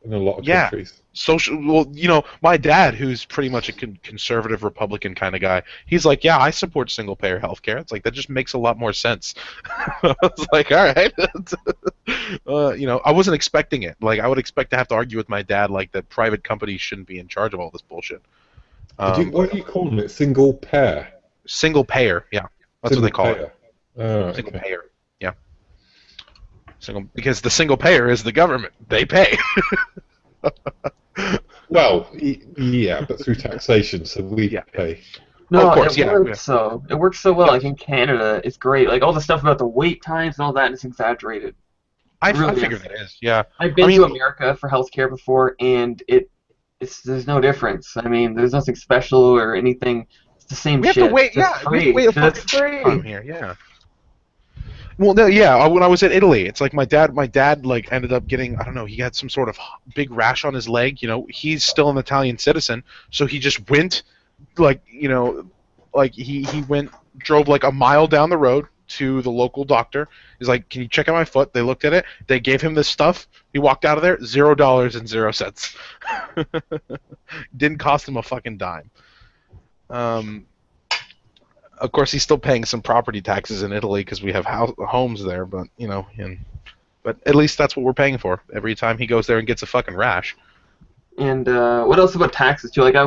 in a lot of countries. Well, you know, my dad, who's pretty much a conservative Republican kind of guy, he's like, yeah, I support single payer healthcare. It's like, that just makes a lot more sense. I was like, all right. You know, I wasn't expecting it. Like, I would expect to have to argue with my dad, like, that private companies shouldn't be in charge of all this bullshit. What are you calling it? Single payer? Single payer, yeah. That's what they call it. Single payer, yeah. Because the single payer is the government. They pay. Well, yeah, but through taxation, so we pay. No, of course, it works so. It works so well. Like, in Canada, it's great. Like, all the stuff about the wait times and all that is exaggerated. I figure that is, yeah. I've been to America for healthcare before, and there's no difference. I mean, there's nothing special or anything. It's the same shit. We have to wait, we have to wait a fucking free. Here, yeah. Well, no, yeah. When I was in Italy, it's like my dad like ended up getting, I don't know, he had some sort of big rash on his leg. You know, he's still an Italian citizen, so he just went, like, you know, like he drove like a mile down the road, to the local doctor. He's like, "Can you check out my foot?" They looked at it. They gave him this stuff. He walked out of there, $0.00. Didn't cost him a fucking dime. Of course, he's still paying some property taxes in Italy because we have homes there. But but at least that's what we're paying for every time he goes there and gets a fucking rash. And what else about taxes too? Like I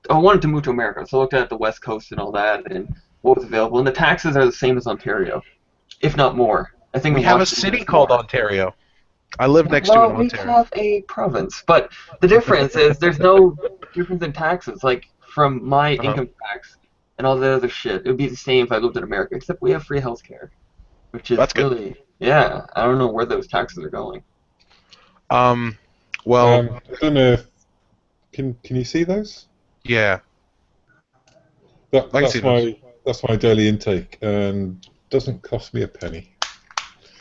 wanted to move to America, so I looked at the West Coast and all that, and what was available. And the taxes are the same as Ontario, if not more. I think We in have a Washington city it's called more. Ontario. I live next to Well, an we Ontario. have a province, but the difference is there's no difference in taxes. Like from my income tax and all the other shit, it would be the same if I lived in America, except we have free healthcare, which is That's good. really, yeah. I don't know where those taxes are going. Well, I don't know if can you see those? yeah. I can see those. That's my daily intake, and doesn't cost me a penny.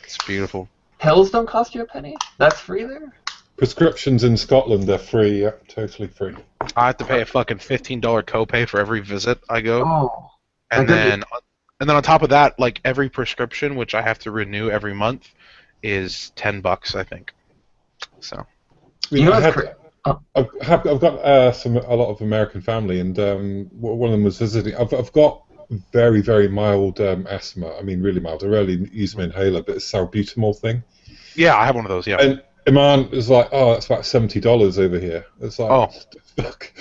It's beautiful. Pills don't cost you a penny? That's free there? Prescriptions in Scotland are free, yeah, totally free. I have to pay a fucking $15 copay for every visit I go. Oh. And then on top of that, like every prescription, which I have to renew every month, is $10, I think. So. I mean, You know I've got a lot of American family, and one of them was visiting. I've got very, very mild asthma. I mean, really mild. I rarely use my inhaler, but it's salbutamol thing. Yeah, I have one of those. Yeah. And Iman was like, "Oh, that's about $70 over here." It's like, oh, fuck.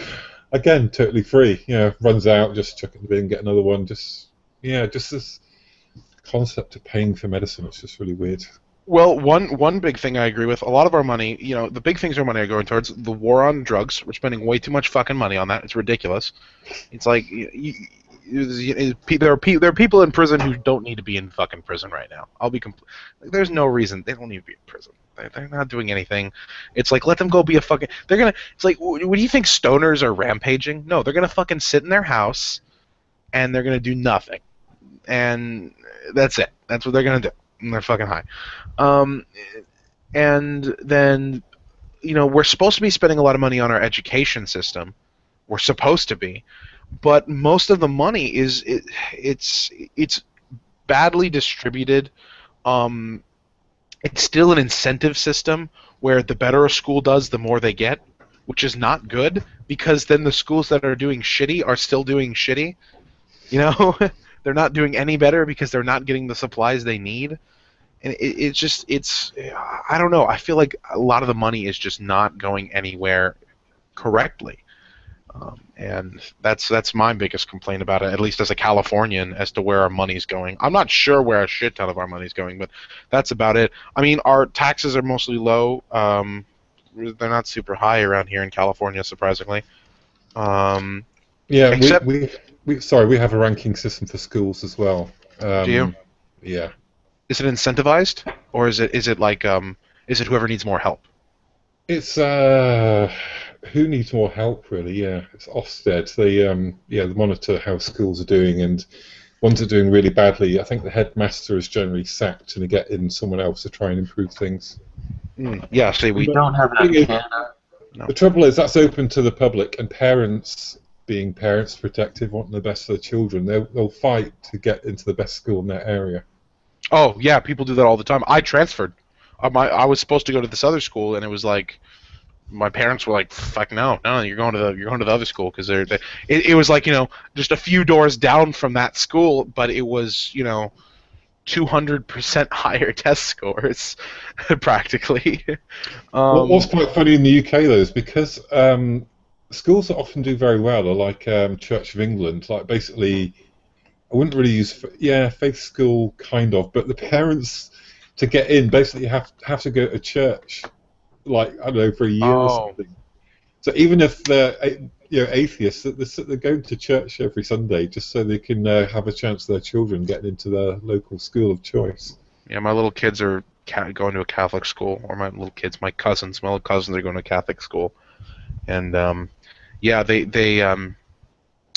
Again, totally free. Runs out, just chuck it in the bin, get another one. Just this concept of paying for medicine. It's just really weird. Well, one big thing I agree with, a lot of our money, the big things our money are going towards the war on drugs. We're spending way too much fucking money on that. It's ridiculous. It's like there are people in prison who don't need to be in fucking prison right now. There's no reason they don't need to be in prison. They're not doing anything. It's like, let them go be a fucking. It's like, what do you think stoners are rampaging? No, they're gonna fucking sit in their house, and they're gonna do nothing, and that's it. That's what they're gonna do. And they're fucking high. And then, we're supposed to be spending a lot of money on our education system. We're supposed to be. But most of the money it's badly distributed. It's still an incentive system where the better a school does, the more they get, which is not good, because then the schools that are doing shitty are still doing shitty. They're not doing any better because they're not getting the supplies they need. And it's I don't know. I feel like a lot of the money is just not going anywhere correctly. And that's my biggest complaint about it, at least as a Californian, as to where our money's going. I'm not sure where a shit ton of our money's going, but that's about it. I mean, our taxes are mostly low. They're not super high around here in California, surprisingly. Yeah, except, we have a ranking system for schools as well. Do you? Yeah. Is it incentivized, or is it like is it whoever needs more help? It's who needs more help, really. Yeah, it's Ofsted. They monitor how schools are doing, and ones that are doing really badly, I think the headmaster is generally sacked, and they get in someone else to try and improve things. Yeah, see, we don't have that in Canada. No. The trouble is that's open to the public, and parents, being parents protective, wanting the best for their children, they'll fight to get into the best school in their area. Oh yeah, people do that all the time. I transferred. I was supposed to go to this other school, and it was like my parents were like, "Fuck no, you're going to the other school," because it was like just a few doors down from that school, but it was 200% higher test scores, practically. What's quite funny in the UK though is because schools that often do very well are like Church of England, like basically. I wouldn't really use faith school kind of, but the parents to get in basically have to go to church, like I don't know, for a year or something. So even if they're atheists, they're going to church every Sunday just so they can have a chance of their children getting into their local school of choice. Yeah, my little kids are going to a Catholic school, or my little cousins are going to a Catholic school, and they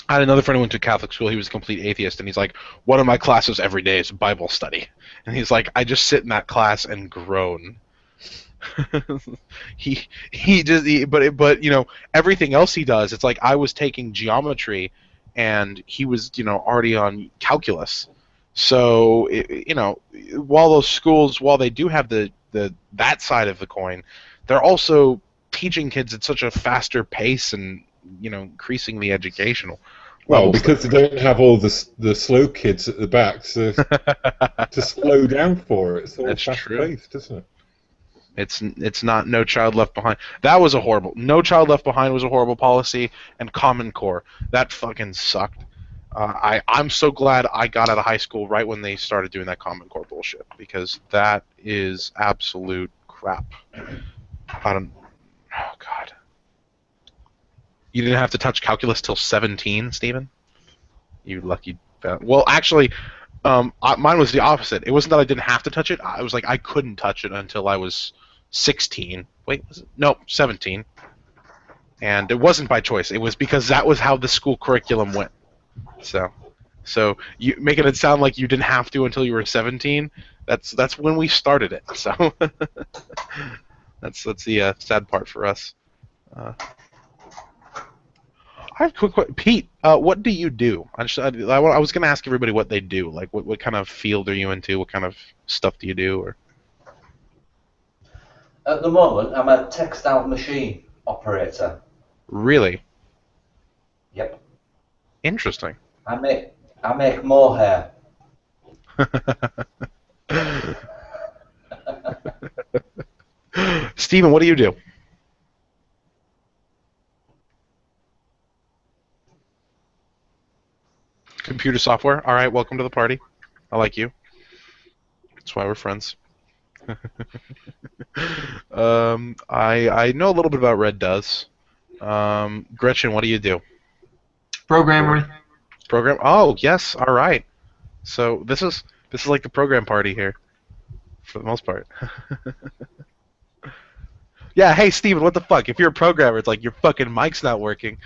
I had another friend who went to Catholic school. He was a complete atheist, and he's like, one of my classes every day is Bible study. And he's like, I just sit in that class and groan. But everything else he does, it's like I was taking geometry, and he was already on calculus. So while those schools, while they do have that side of the coin, they're also teaching kids at such a faster pace and increasing the educational Well, levels. because they don't have all the slow kids at the back to slow down for it. It's all That's fast true. paced, isn't it? It's not No Child Left Behind. That was a horrible. No Child Left Behind was a horrible policy, and Common Core, that fucking sucked. I'm so glad I got out of high school right when they started doing that Common Core bullshit, because that is absolute crap. I don't. Oh God. You didn't have to touch calculus till 17, Stephen? You lucky. Well, actually, mine was the opposite. It wasn't that I didn't have to touch it. I was like I couldn't touch it until I was 16. Wait, was it? No, 17. And it wasn't by choice. It was because that was how the school curriculum went. So you making it sound like you didn't have to until you were 17. That's when we started it. So that's the sad part for us. I have a quick question. Pete, what do you do? I was going to ask everybody what they do. Like, what kind of field are you into? What kind of stuff do you do? Or At the moment, I'm a textile machine operator. Really? Yep. Interesting. I make mohair. Stephen, what do you do? Computer software. All right, welcome to the party. I like you. That's why we're friends. I know a little bit about Red Does. Gretchen, what do you do? Programmer. Program. Oh, yes. All right. So this is like the program party here, for the most part. Yeah. Hey, Steven, what the fuck? If you're a programmer, it's like your fucking mic's not working.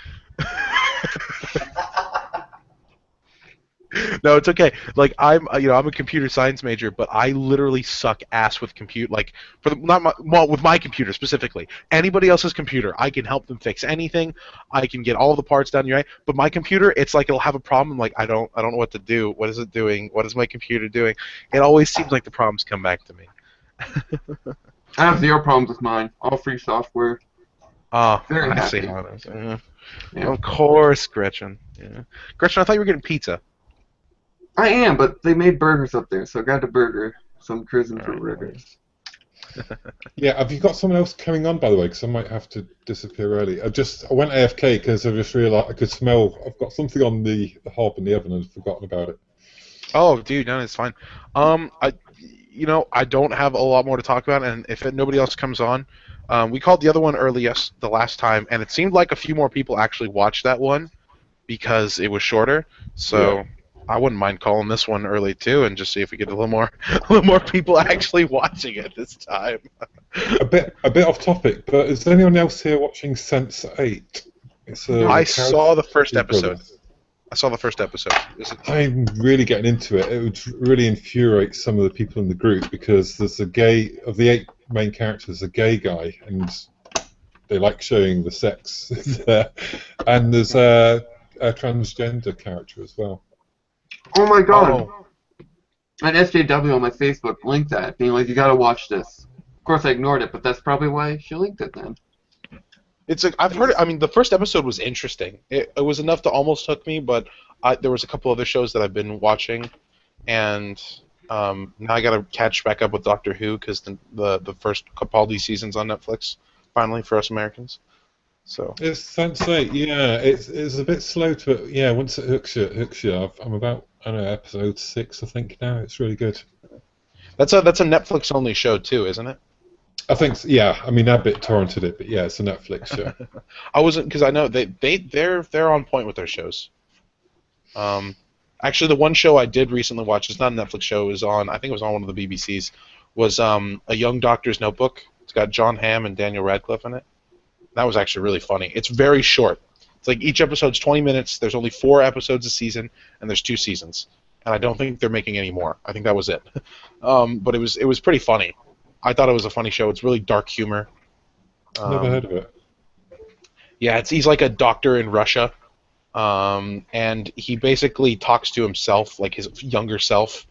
No, it's okay. Like I'm a computer science major, but I literally suck ass with compute. Like with my computer specifically. Anybody else's computer, I can help them fix anything. I can get all the parts down right. But my computer, it's like it'll have a problem. Like I don't know what to do. What is it doing? What is my computer doing? It always seems like the problems come back to me. I have zero problems with mine. All free software. Oh, Very I see happy. how it is. Yeah. Yeah. Of course, Gretchen. Yeah. Gretchen, I thought you were getting pizza. I am, but they made burgers up there, so I got a burger. So I'm cruising for burgers. Yeah, have you got someone else coming on, by the way? Because I might have to disappear early. I went AFK because I just realised I could smell. I've got something on the hob in the oven and I've forgotten about it. Oh, dude, no, it's fine. I don't have a lot more to talk about, and if nobody else comes on, we called the other one the last time, and it seemed like a few more people actually watched that one because it was shorter. So. Yeah. I wouldn't mind calling this one early too, and just see if we get a little more people actually watching it this time. a bit off topic, but is anyone else here watching Sense8? I saw the first episode. I'm really getting into it. It would really infuriate some of the people in the group because there's of the 8 main characters, a gay guy, and they like showing the sex there, and there's a transgender character as well. Oh my god! Oh. And SJW on my Facebook linked that, being like, you gotta watch this. Of course I ignored it, but that's probably why she linked it then. I've heard it. I mean, the first episode was interesting. It was enough to almost hook me, but there was a couple other shows that I've been watching, and now I gotta catch back up with Doctor Who, because the first Capaldi season's on Netflix, finally, for us Americans. So it's Sense8, yeah. It's a bit slow to once it hooks you. I'm about episode 6, I think now. It's really good. That's a Netflix only show too, isn't it? I think so, yeah. I mean, Abbott torrented it, but yeah, it's a Netflix show. I wasn't, because I know they're on point with their shows. Actually, the one show I did recently watch, it's not a Netflix show, I think it was on one of the BBCs, was A Young Doctor's Notebook. It's got John Hamm and Daniel Radcliffe in it. That was actually really funny. It's very short. It's like each episode's 20 minutes. There's only 4 episodes a season, and there's 2 seasons. And I don't think they're making any more. I think that was it. But it was pretty funny. I thought it was a funny show. It's really dark humor. Never heard of it. Yeah, he's like a doctor in Russia, and he basically talks to himself, like his younger self.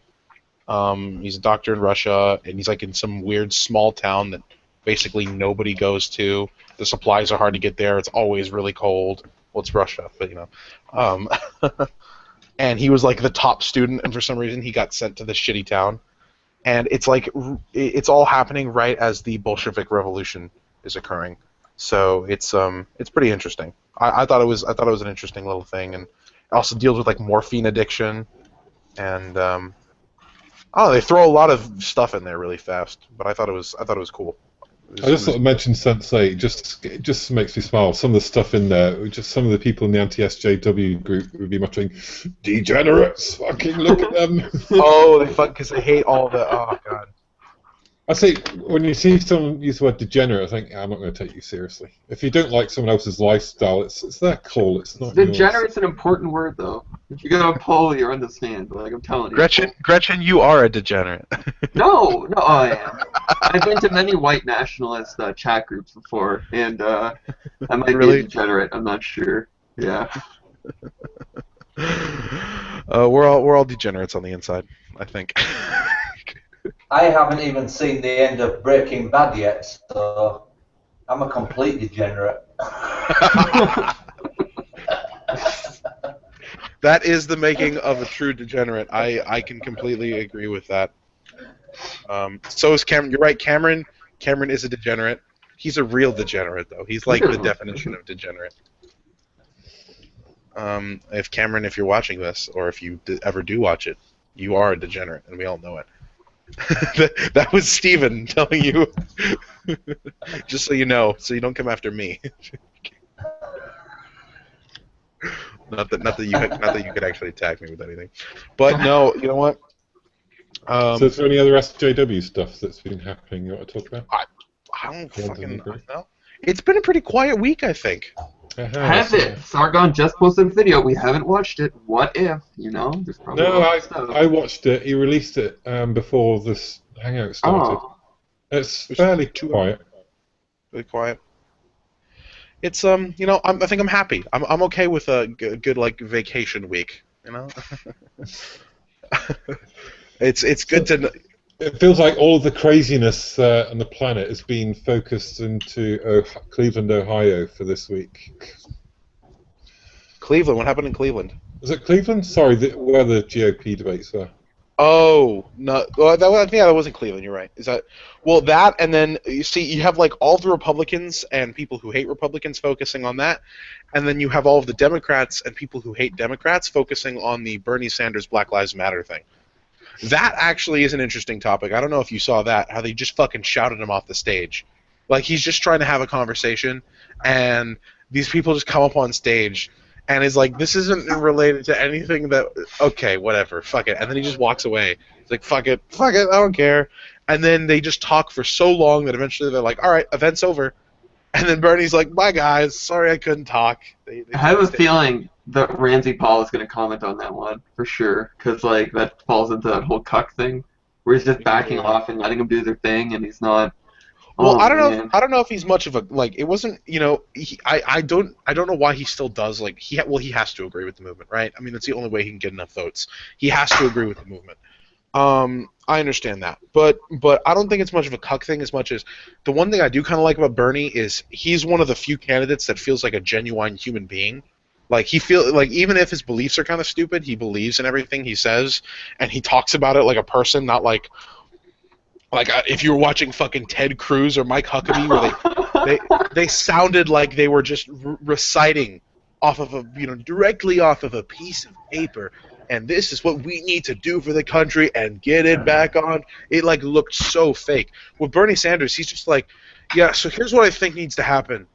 He's a doctor in Russia, and he's like in some weird small town that basically nobody goes to. The supplies are hard to get there. It's always really cold. Well, it's Russia, but you know. Um, and he was like the top student, and for some reason he got sent to this shitty town. And it's like it's all happening right as the Bolshevik Revolution is occurring. So it's pretty interesting. I thought it was an interesting little thing, and it also deals with like morphine addiction, and oh, they throw a lot of stuff in there really fast. But I thought it was cool. I just sort of mentioned Sense8. It just makes me smile. Some of the stuff in there, just some of the people in the Anti-SJW group would be muttering, "Degenerates! Fucking look at them!" Oh, because they hate all the. Oh god. I say, when you see someone use the word degenerate, I think, I'm not going to take you seriously. If you don't like someone else's lifestyle, it's their call, it's not yours. Degenerate's an important word, though. If you go to poll, you're in the stand, like I'm telling you. Gretchen, you are a degenerate. No, I am. I've been to many white nationalist chat groups before, and I might be a degenerate, I'm not sure. Yeah. We're all degenerates on the inside, I think. I haven't even seen the end of Breaking Bad yet, so I'm a complete degenerate. That is the making of a true degenerate. I can completely agree with that. So is Cameron. You're right, Cameron. Cameron is a degenerate. He's a real degenerate, though. He's like the definition of degenerate. If you're watching this, or if you ever do watch it, you are a degenerate, and we all know it. That was Steven telling you, just so you know, so you don't come after me. Not that you could actually attack me with anything, but no, you know what? So is there any other SJW stuff that's been happening you want to talk about? I don't fucking know. It's been a pretty quiet week, I think. Has it? Sargon just posted a video. We haven't watched it. What if? You know, there's probably I watched it. He released it before this hangout started. Oh. It's fairly quiet. Really quiet. It's you know, I think I'm happy. I'm okay with a good like vacation week. You know. It's good to. It feels like all of the craziness on the planet is being focused into Cleveland, Ohio for this week. Cleveland? What happened in Cleveland? Was it Cleveland? Sorry, where the GOP debates were. Oh, no. Well, that wasn't Cleveland, you're right. Is that... Well, that, and then, you see, you have, like, all the Republicans and people who hate Republicans focusing on that, and then you have all of the Democrats and people who hate Democrats focusing on the Bernie Sanders Black Lives Matter thing. That actually is an interesting topic. I don't know if you saw that, how they just fucking shouted him off the stage. Like, he's just trying to have a conversation, and these people just come up on stage, and is like, this isn't related to anything that... Okay, whatever, fuck it. And then he just walks away. He's like, fuck it, I don't care. And then they just talk for so long that eventually they're like, all right, event's over. And then Bernie's like, bye, guys. Sorry I couldn't talk. They I have a feeling that Ramsey Paul is going to comment on that one, for sure. Because, like, that falls into that whole cuck thing, where he's just backing off and letting them do their thing, and he's not... Well, I don't know if he's much of a, like, it wasn't, you know, I don't know why he still does, like, he has to agree with the movement, right? I mean, that's the only way he can get enough votes. He has to agree with the movement. I understand that, but I don't think it's much of a cuck thing as much as the one thing I do kind of like about Bernie is he's one of the few candidates that feels like a genuine human being. Like, he feels like even if his beliefs are kind of stupid, he believes in everything he says, and he talks about it like a person, not like if you were watching fucking Ted Cruz or Mike Huckabee, where they sounded like they were just reciting off of a, you know, directly off of a piece of paper. And this is what we need to do for the country and get it back on. It, like, looked so fake. With Bernie Sanders, he's just like, yeah, so here's what I think needs to happen.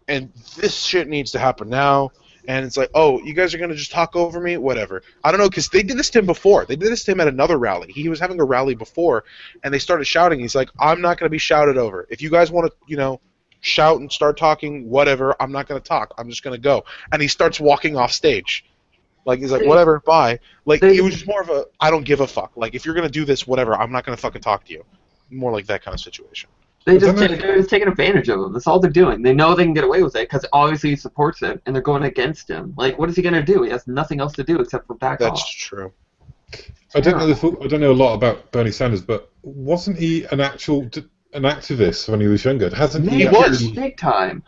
And this shit needs to happen now. And it's like, oh, you guys are going to just talk over me? Whatever. I don't know, because they did this to him before. They did this to him at another rally. He was having a rally before, and they started shouting. He's like, I'm not going to be shouted over. If you guys want to, you know, shout and start talking, whatever, I'm not going to talk. I'm just going to go. And he starts walking off stage. Like, he's like, whatever, bye. Like, it was just more of a, I don't give a fuck. Like, if you're going to do this, whatever, I'm not going to fucking talk to you. More like that kind of situation. They're just taking advantage of him. That's all they're doing. They know they can get away with it because obviously he supports it, and they're going against him. Like, what is he gonna do? He has nothing else to do except for back off. That's true. I don't know a lot about Bernie Sanders, but wasn't he an activist when he was younger? Hasn't he? He was big time.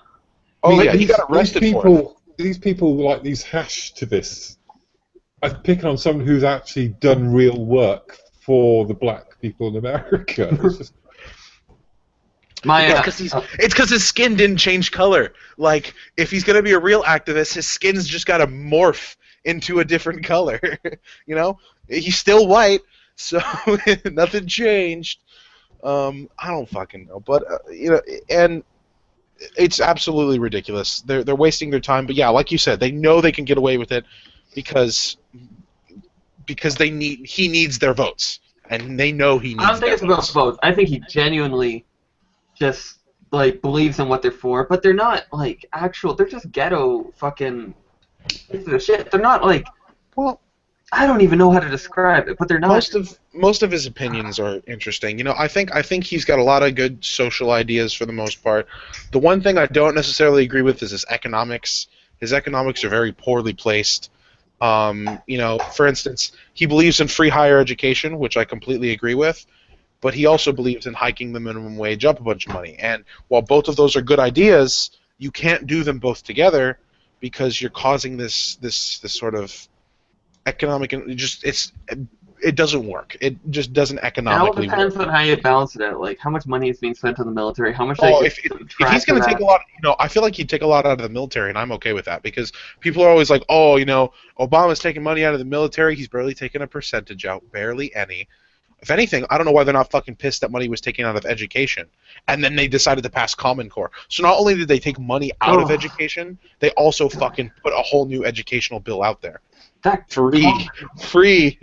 Oh yeah, he got arrested for it. These people like these hashtivists. I'm picking on someone who's actually done real work for the black people in America. It's just... It's because his skin didn't change color. Like, if he's gonna be a real activist, his skin's just gotta morph into a different color. You know, he's still white, so nothing changed. I don't fucking know, but you know, and it's absolutely ridiculous. They're wasting their time. But yeah, like you said, they know they can get away with it because he needs their votes, and they know he needs. I don't think it's about votes. I think he genuinely just like believes in what they're for, but they're not like actual. They're just ghetto fucking pieces of shit. They're not like, well, I don't even know how to describe it, but they're not. Most of his opinions are interesting. You know, I think he's got a lot of good social ideas for the most part. The one thing I don't necessarily agree with is his economics. His economics are very poorly placed. You know, for instance, he believes in free higher education, which I completely agree with, but he also believes in hiking the minimum wage up a bunch of money. And while both of those are good ideas, you can't do them both together because you're causing this sort of economic, it doesn't work. It just doesn't economically work. It all depends on how you balance it out. Like, how much money is being spent on the military, how much if he's going to take a lot, you know, I feel like he'd take a lot out of the military, and I'm okay with that, because people are always like, oh, you know, Obama's taking money out of the military. He's barely taking a percentage out, barely any. If anything, I don't know why they're not fucking pissed that money was taken out of education, and then they decided to pass Common Core. So not only did they take money out of education, they also fucking put a whole new educational bill out there. Free.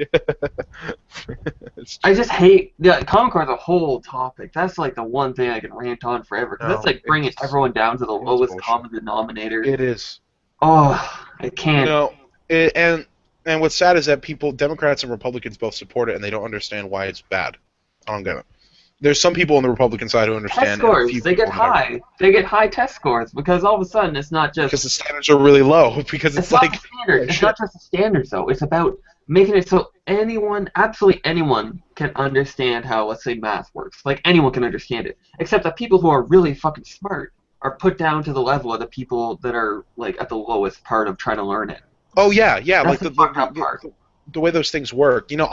I just hate Common Core is a whole topic. That's like the one thing I can rant on forever. Cause that's like bringing everyone down to the lowest common denominator. It is. Oh, I can't. You know, and what's sad is that Democrats and Republicans both support it, and they don't understand why it's bad. I don't get it. There's some people on the Republican side who understand. Test scores, they get high. They get high test scores because all of a sudden it's not just because the standards are really low. Because it's like not the standard. It's not just the standards though. It's about making it so absolutely anyone can understand how, let's say, math works. Like anyone can understand it, except that people who are really fucking smart are put down to the level of the people that are like at the lowest part of trying to learn it. Oh yeah, That's like the way those things work. You know,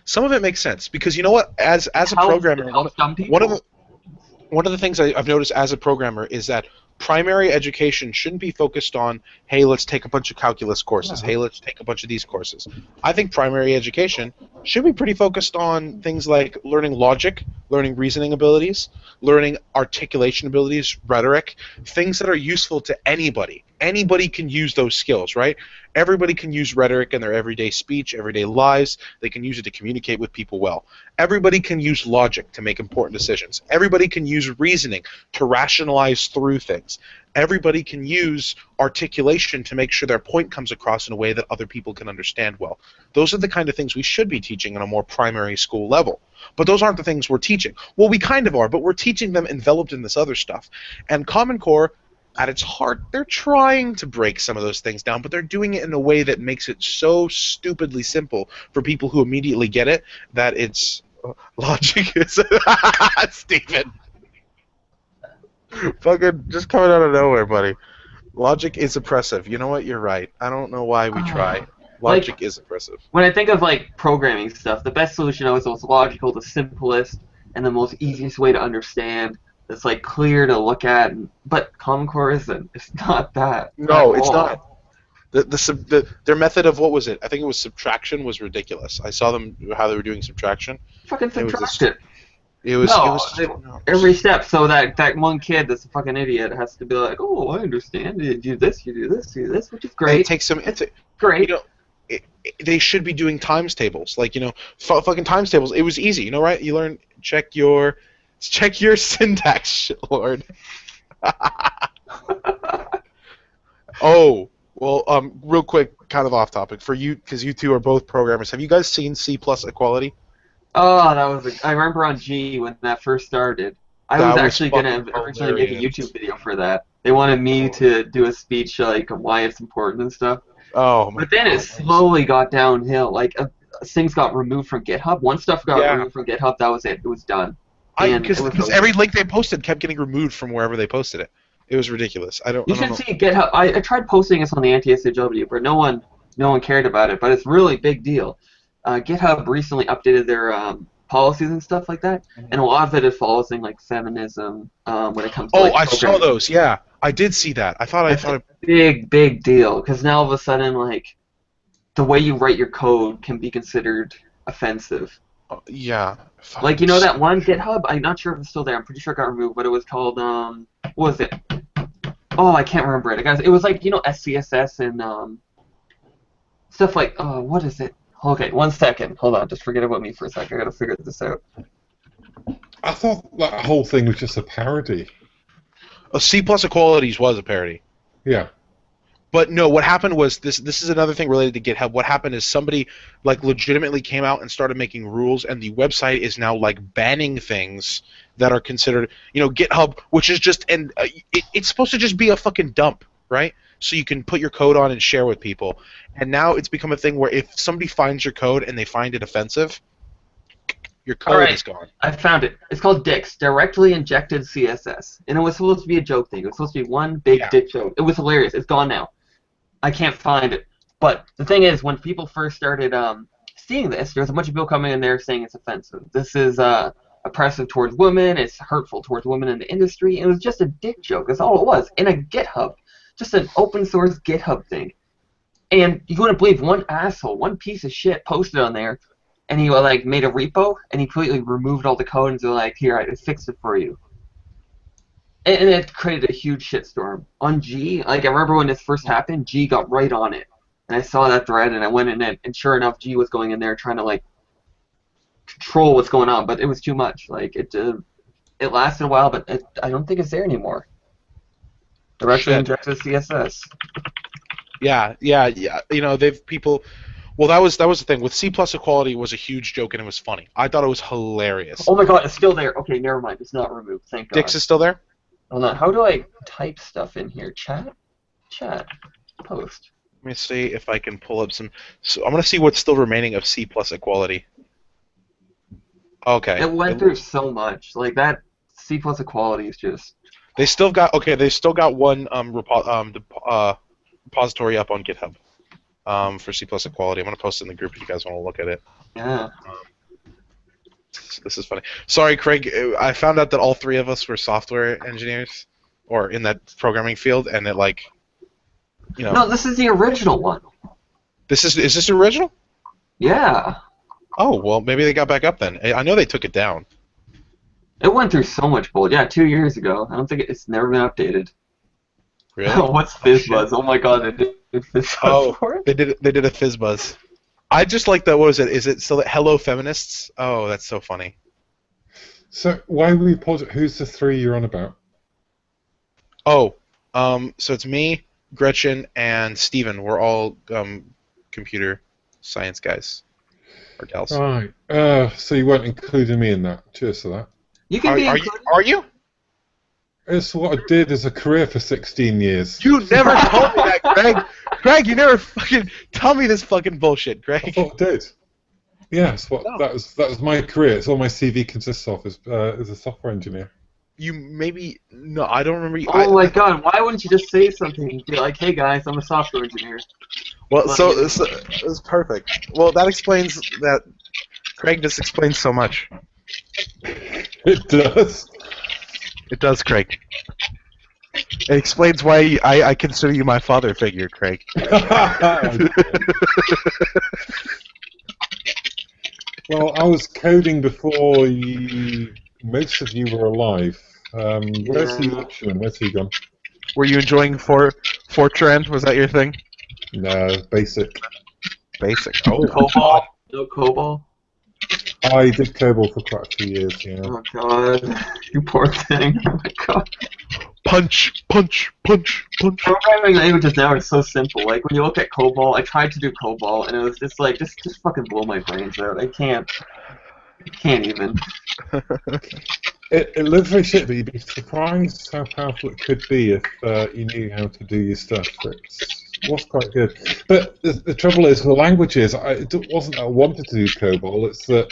some of it makes sense because you know what, as a programmer, one of the things I've noticed as a programmer is that primary education shouldn't be focused on, hey, let's take a bunch of calculus courses, hey, let's take a bunch of these courses. I think primary education should be pretty focused on things like learning logic, learning reasoning abilities, learning articulation abilities, rhetoric, things that are useful to anybody. Anybody can use those skills, right? Everybody can use rhetoric in their everyday speech, everyday lives. They can use it to communicate with people well. Everybody can use logic to make important decisions. Everybody can use reasoning to rationalize through things. Everybody can use articulation to make sure their point comes across in a way that other people can understand well. Those are the kind of things we should be teaching on a more primary school level. But those aren't the things we're teaching. Well, we kind of are, but we're teaching them enveloped in this other stuff. And Common Core, at its heart, they're trying to break some of those things down, but they're doing it in a way that makes it so stupidly simple for people who immediately get it that it's logic is Stephen. Fucking just coming out of nowhere, buddy. Logic is oppressive. You know what? You're right. I don't know why we try. Logic is oppressive. When I think of like programming stuff, the best solution always the most logical, the simplest, and the most easiest way to understand. It's like clear to look at, but Common Core isn't. It's not that. No, it's not. Their method of, what was it? I think it was subtraction was ridiculous. I saw them how they were doing subtraction. Fucking subtract it. It was every step. So that one kid that's a fucking idiot has to be like, oh, I understand. You do this, you do this, you do this, which is great. It takes some. It's great. You know, they should be doing times tables. Like, you know, fucking times tables. It was easy. You know, right? You learn check your syntax, shitlord. Oh, well, real quick, kind of off topic for you, because you two are both programmers. Have you guys seen C+ Equality? Oh, I remember on G when that first started. I was That was actually gonna fucking originally make a hilarious. YouTube video for that. They wanted me to do a speech like why it's important and stuff. Oh my But then it god. slowly got downhill. Like things got removed from GitHub. Once stuff got Yeah. removed from GitHub, that was it. It was done. And it was Because over. every link they posted kept getting removed from wherever they posted it. It was ridiculous. You I don't should know. see GitHub. I tried posting this on the Anti-SJW, but no one cared about it. But it's really big deal. GitHub recently updated their policies and stuff like that, and a lot of it is following like feminism when it comes to. Oh, like, I saw programming. those. Yeah, I did see that. I thought It's a big deal because now all of a sudden like the way you write your code can be considered offensive. yeah. Like, you know that one GitHub? I'm not sure if it's still there. I'm pretty sure it got removed, but it was called, what was it? Oh, I can't remember it. Guys, it was like, you know, SCSS and, stuff like, what is it? Okay, 1 second. Hold on, just forget about me for a second. I gotta figure this out. I thought that whole thing was just a parody. C+ Equalities was a parody. Yeah. But no, what happened was this is another thing related to GitHub. What happened is somebody like legitimately came out and started making rules, and the website is now like banning things that are considered, you know, GitHub, which is just it's supposed to just be a fucking dump, right? So you can put your code on and share with people. And now it's become a thing where if somebody finds your code and they find it offensive, your code is gone. I found it. It's called Dix, Directly Injected CSS. And it was supposed to be a joke thing. It was supposed to be one big dick joke. It was hilarious. It's gone now. I can't find it. But the thing is, when people first started seeing this, there was a bunch of people coming in there saying it's offensive. This is oppressive towards women. It's hurtful towards women in the industry. It was just a dick joke. That's all it was. In a GitHub. Just an open source GitHub thing. And you wouldn't believe one asshole, one piece of shit posted on there, and he like made a repo, and he completely removed all the code and was like, here, I fixed it for you. And it created a huge shitstorm. On G, like I remember when this first happened, G got right on it. And I saw that thread, and I went in it, and sure enough, G was going in there trying to like control what's going on, but it was too much. Like it lasted a while, but I don't think it's there anymore. Directly injected CSS. Yeah. You know, they've people. Well, that was the thing with C+ Equality was a huge joke and it was funny. I thought it was hilarious. Oh my god, it's still there. Okay, never mind. It's not removed. Thank God. Dix is still there? Hold on. How do I type stuff in here? Chat, post. Let me see if I can pull up some. So I'm gonna see what's still remaining of C+ Equality. Okay. It went through so much. Like that C+ Equality is just. They still got one repository up on GitHub for C+ Equality. I'm gonna post it in the group if you guys want to look at it. Yeah. This is funny. Sorry, Craig. I found out that all three of us were software engineers, or in that programming field, and it like, you know. No, this is the original one. Is this original? Yeah. Oh well, maybe they got back up then. I know they took it down. It went through so much bull. Yeah, 2 years ago. I don't think it's never been updated. Really? What's FizzBuzz? Oh my god, they did FizzBuzz for it? They did a FizzBuzz. I just like the, what was it? Is it still Hello Feminists? Oh, that's so funny. So why were we pause? Who's the three you're on about? Oh, so it's me, Gretchen, and Steven. We're all computer science guys or gals. Right. So you weren't including me in that. Cheers to that. You can be included. Are you? It's what I did as a career for 16 years. You never told me that, Greg. Greg, you never fucking tell me this fucking bullshit, Greg. I thought I did. Yes, that was my career. It's all my CV consists of as a software engineer. You maybe no, I don't remember. Oh my god, why wouldn't you just say something and be like, hey guys, I'm a software engineer. Well, so it's perfect. Well, that explains that. Craig, this explains so much. It does. It does, Craig. It explains why I consider you my father figure, Craig. Well, I was coding before most of you were alive. Where's the Yorkshireman? Where's he gone? Were you enjoying Fortran? Was that your thing? No, basic. Basic. Oh, COBOL? No COBOL? I did COBOL for quite a few years, yeah. Oh god, you poor thing. Oh my god. Punch. Programming languages now are so simple. Like when you look at COBOL, I tried to do COBOL and it was just like, just fucking blow my brains out. I can't even. It looks very shit, but you'd be surprised how powerful it could be if you knew how to do your stuff. It was quite good. But the trouble is, the languages, it wasn't that I wanted to do COBOL, it's that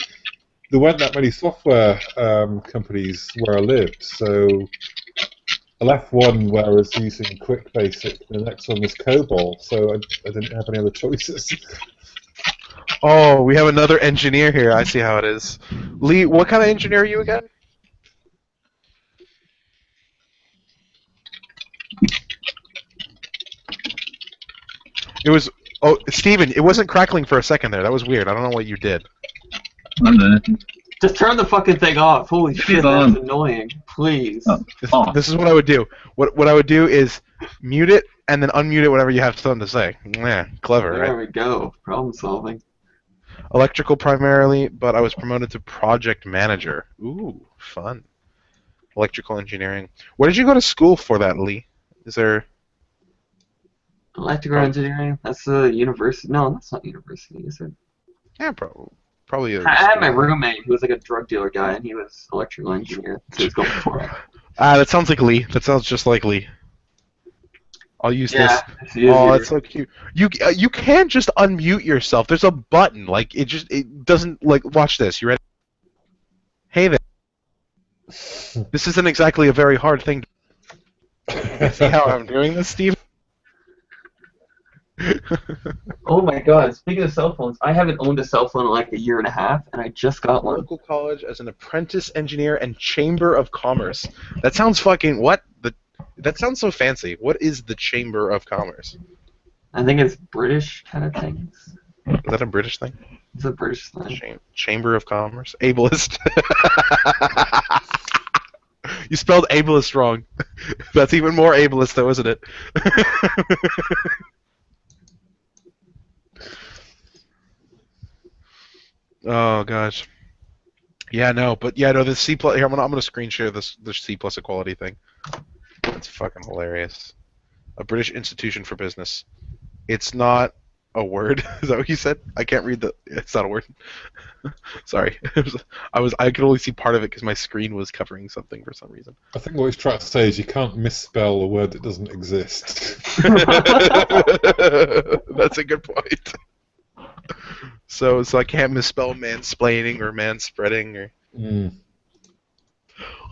there weren't that many software companies where I lived, so I left one where I was using Quick Basic, the next one was COBOL, so I didn't have any other choices. Oh, we have another engineer here. I see how it is. Lee, what kind of engineer are you again? It was... Oh, Steven, it wasn't crackling for a second there. That was weird. I don't know what you did. Just turn the fucking thing off. Holy shit, that's annoying. Please. This is what I would do. What I would do is mute it and then unmute it whenever you have something to say. Yeah, clever, There right? we go. Problem solving. Electrical primarily, but I was promoted to project manager. Ooh, fun. Electrical engineering. Where did you go to school for that, Lee? Is there... Electrical engineering? That's a university. No, that's not university, is it? Yeah, probably. I had my roommate who was like a drug dealer guy, and he was electrical engineer. So he was going for it. That sounds like Lee. That sounds just like Lee. I'll use this. Oh, that's so cute. You can't just unmute yourself. There's a button. Like it doesn't like. Watch this. You ready? Hey there. This isn't exactly a very hard thing. See how I'm doing this, Steve? Oh my god, speaking of cell phones, I haven't owned a cell phone in like a year and a half, and I just got one. Local college as an apprentice engineer and chamber of commerce. That sounds fucking what? That sounds so fancy. What is the chamber of commerce? I think it's British kind of things. Is that a British thing? It's a British thing. Chamber of commerce? Ableist. You spelled ableist wrong. That's even more ableist though, isn't it? Oh gosh. Yeah, no, but yeah, no. The C plus. Here, I'm gonna screen share this C plus equality thing. That's fucking hilarious. A British institution for business. It's not a word. Is that what you said? I can't read the. It's not a word. Sorry. I could only see part of it because my screen was covering something for some reason. I think what he's trying to say is you can't misspell a word that doesn't exist. That's a good point. So I can't misspell mansplaining or manspreading or.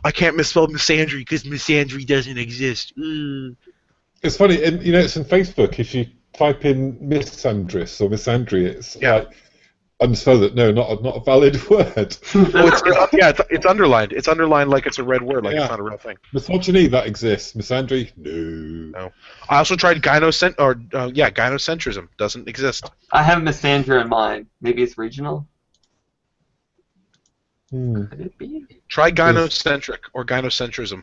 I can't misspell misandry because misandry doesn't exist. It's funny, and you know, it's in Facebook. If you type in misandrous or misandry, it's like unspell it. No, not a valid word. It's underlined. It's underlined like it's a red word, like it's not a real thing. Misogyny, that exists. Misandry, no. I also tried gynocentrism. Doesn't exist. I have misandry in mind. Maybe it's regional. Could it be? Try gynocentric or gynocentrism.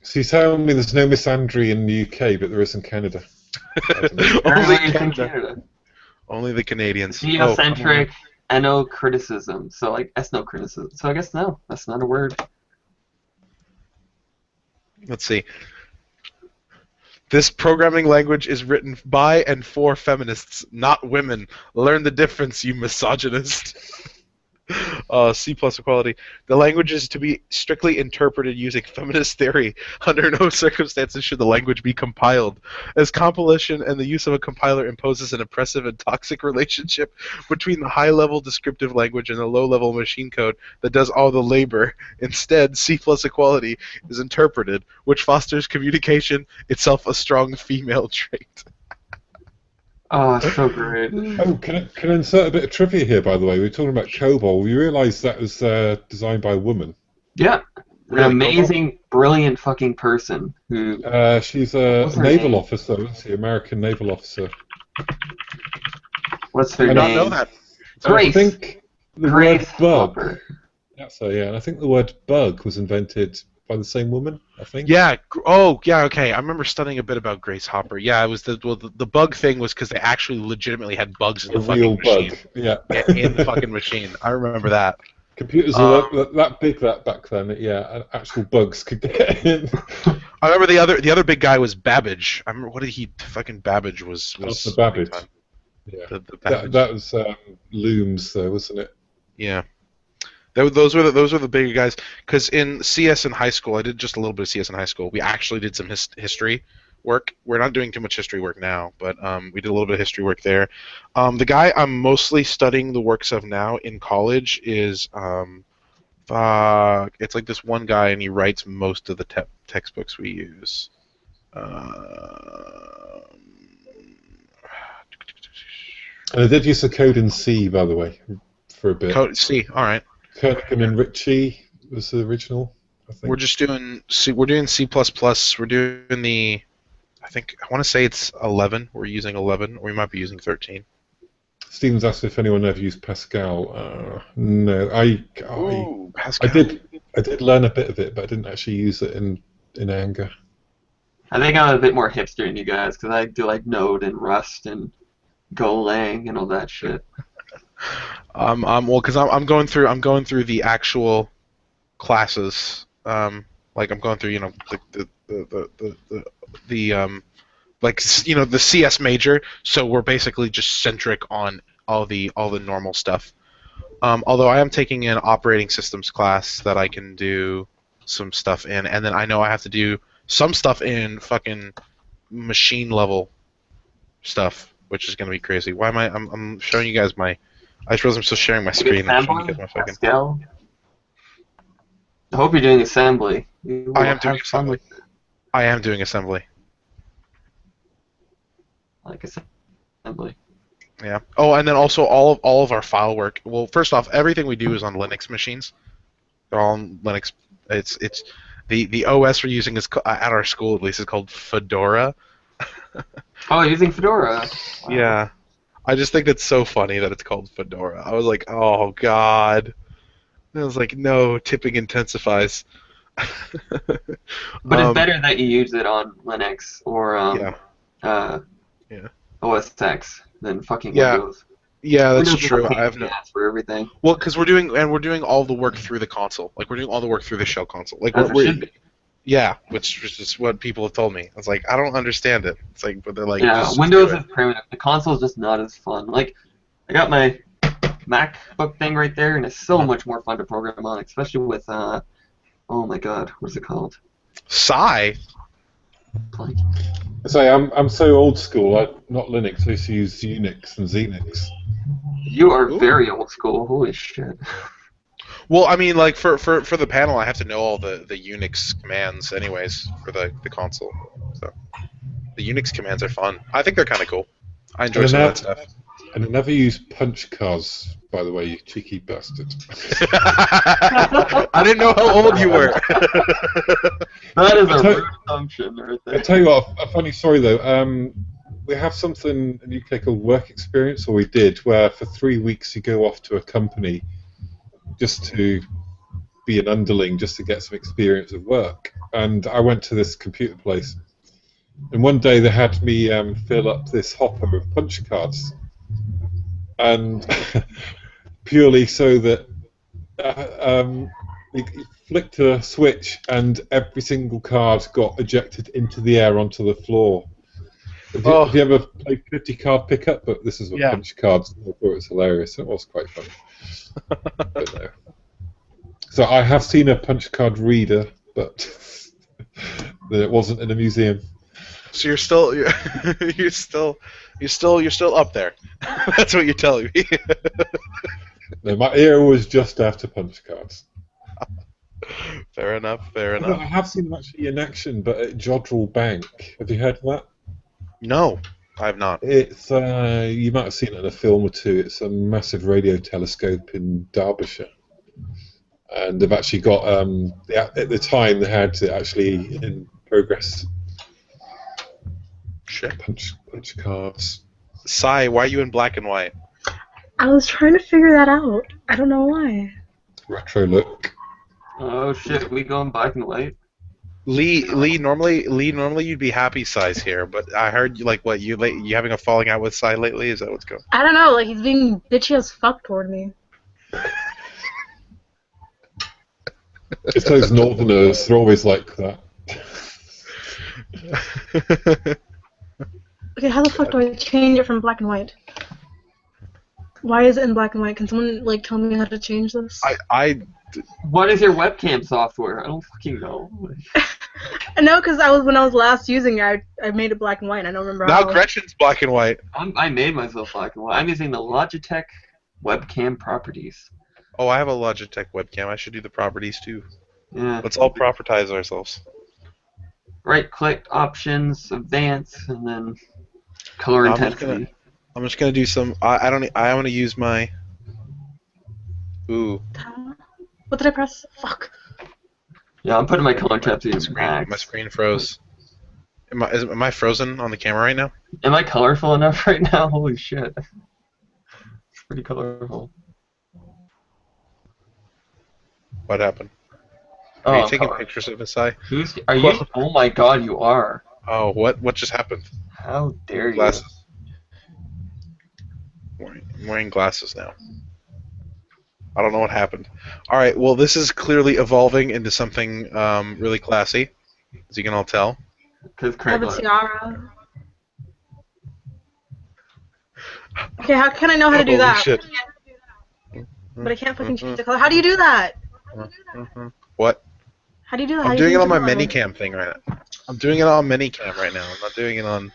So you tell me there's no misandry in the UK, but there is in Canada. Only Canada. Only the Canadians. Geocentric, enocriticism. So like ethnocriticism. So I guess no, that's not a word. Let's see. This programming language is written by and for feminists, not women. Learn the difference, you misogynist. C plus equality. The language is to be strictly interpreted using feminist theory. Under no circumstances should the language be compiled, as compilation and the use of a compiler imposes an oppressive and toxic relationship between the high-level descriptive language and the low-level machine code that does all the labor. Instead, C plus equality is interpreted, which fosters communication, itself a strong female trait. Oh, so great. Oh, can I insert a bit of trivia here, by the way? We were talking about COBOL. You realise that was designed by a woman? Yeah. An amazing, brilliant fucking person who... she's a naval officer, isn't she? American naval officer. What's her name? I don't know that. Grace. I think the Grace word bug... Hopper. That's her, yeah. And I think the word bug was invented by the same woman, I think. Yeah. Oh, yeah. Okay. I remember studying a bit about Grace Hopper. Yeah, it was the bug thing was because they actually legitimately had bugs in the fucking machine. Bug. Yeah. In the fucking machine. I remember that. Computers were that big back then. Yeah, actual bugs could get in. I remember the other big guy was Babbage. I remember what did he fucking Babbage was. That's the Babbage. Yeah. The Babbage. That was Looms, though, wasn't it? Yeah. Those were the bigger guys. Because in CS in high school, I did just a little bit of CS in high school. We actually did some history work. We're not doing too much history work now, but we did a little bit of history work there. The guy I'm mostly studying the works of now in college is it's like this one guy, and he writes most of the textbooks we use. And I did use the code in C, by the way, for a bit. Code C, all right. Kernigan and Ritchie was the original, I think. We're just doing C. We're doing C++. We're doing the. I want to say it's 11. We're using 11, or we might be using 13. Stephen's asked if anyone ever used Pascal. No, Pascal. I did learn a bit of it, but I didn't actually use it in anger. I think I'm a bit more hipster than you guys because I do like Node and Rust and Golang and all that shit. Well, because I'm going through the actual classes. Like I'm going through, the CS major. So we're basically just centric on all the normal stuff. Although I am taking an operating systems class that I can do some stuff in, and then I know I have to do some stuff in fucking machine level stuff, which is gonna be crazy. Why am I'm showing you guys my. I suppose I'm still sharing my screen. I'm showing you guys my fucking. Pascal? I hope you're doing assembly. I am doing assembly. I am doing assembly. Like assembly. Yeah. Oh, and then also all of our file work. Well, first off, everything we do is on Linux machines. They're all on Linux. It's the OS we're using is at our school at least is called Fedora. Oh, using Fedora. Wow. Yeah. I just think it's so funny that it's called Fedora. I was like, oh god. And I was like, no, tipping intensifies. But it's better that you use it on Linux or OS X than fucking Windows. Yeah, that's Windows true. Is a pain I have in the no. ass for everything. Well, because we're doing all the work through the console. Like we're doing all the work through the shell console. Like As it should be. Yeah, which is what people have told me. I was like, I don't understand it. It's like, but they're like, yeah, just Windows do is it. primitive. The console is just not as fun. Like, I got my MacBook thing right there, and it's so much more fun to program on, especially with oh my god, what's it called? Psy. Like, I'm so old school. Not Linux. I used to use Unix and Xenix. you are Ooh. very old school. Holy shit. Well, I mean, like for the panel, I have to know all the Unix commands, anyways, for the console. So the Unix commands are fun. I think they're kind of cool. I enjoy some of that stuff. And I never used punch cards, by the way, you cheeky bastard. I didn't know how old you were. That is a rude assumption right there. I'll tell you what, a funny story though. We have something in the UK called work experience, or we did, where for 3 weeks you go off to a company just to be an underling, just to get some experience of work. And I went to this computer place, and one day they had me fill up this hopper of punch cards, and purely so that you flicked a switch and every single card got ejected into the air onto the floor. Have you ever played 50 card pickup? But this is what punch cards. I thought it was hilarious. It was quite funny. But no. So I have seen a punch card reader, but it wasn't in a museum. So you're still up there. That's what you're telling me. No, my era was just after punch cards. Fair enough. I have seen them actually in action, but at Jodrell Bank. Have you heard of that? No, I have not. It's you might have seen it in a film or two. It's a massive radio telescope in Derbyshire, and they've actually got at the time they had it actually in progress. Shit. Punch cards. Sai, why are you in black and white? I was trying to figure that out. I don't know why. Retro look. Oh shit, we going black and white? Lee, normally you'd be happy Sai's here, but I heard you you having a falling out with Sai lately? Is that what's going on? I don't know, like he's being bitchy as fuck toward me. It's those northerners, they're always like that. Okay, how the fuck do I change it from black and white? Why is it in black and white? Can someone like tell me how to change this? What is your webcam software? I don't fucking know. I know, because when I was last using it, I made it black and white. I don't remember Now how. Gretchen's black and white. I made myself black and white. I'm using the Logitech webcam properties. Oh, I have a Logitech webcam. I should do the properties too. Yeah. Let's all propertize ourselves. Right-click, options, advance, and then color intensity. I'm just gonna do some. I want to use my. Ooh. What did I press? Fuck. Yeah, I'm putting my color intensity to My max. screen froze. Am I frozen on the camera right now? Am I colorful enough right now? Holy shit. It's pretty colorful. What happened? Oh, Are you I'm taking color. pictures of this eye? Are you? Oh my god, you are. Oh, what just happened? How dare you? Glasses. I'm wearing glasses now. I don't know what happened. All right, well, this is clearly evolving into something really classy, as you can all tell. Because I have a tiara. Okay, how can I know how to do Holy that? shit. But I can't fucking change the color. How do you do that? What? How do you do that? I'm doing it on my Minicam thing right now. I'm doing it on Minicam right now. I'm not doing it on...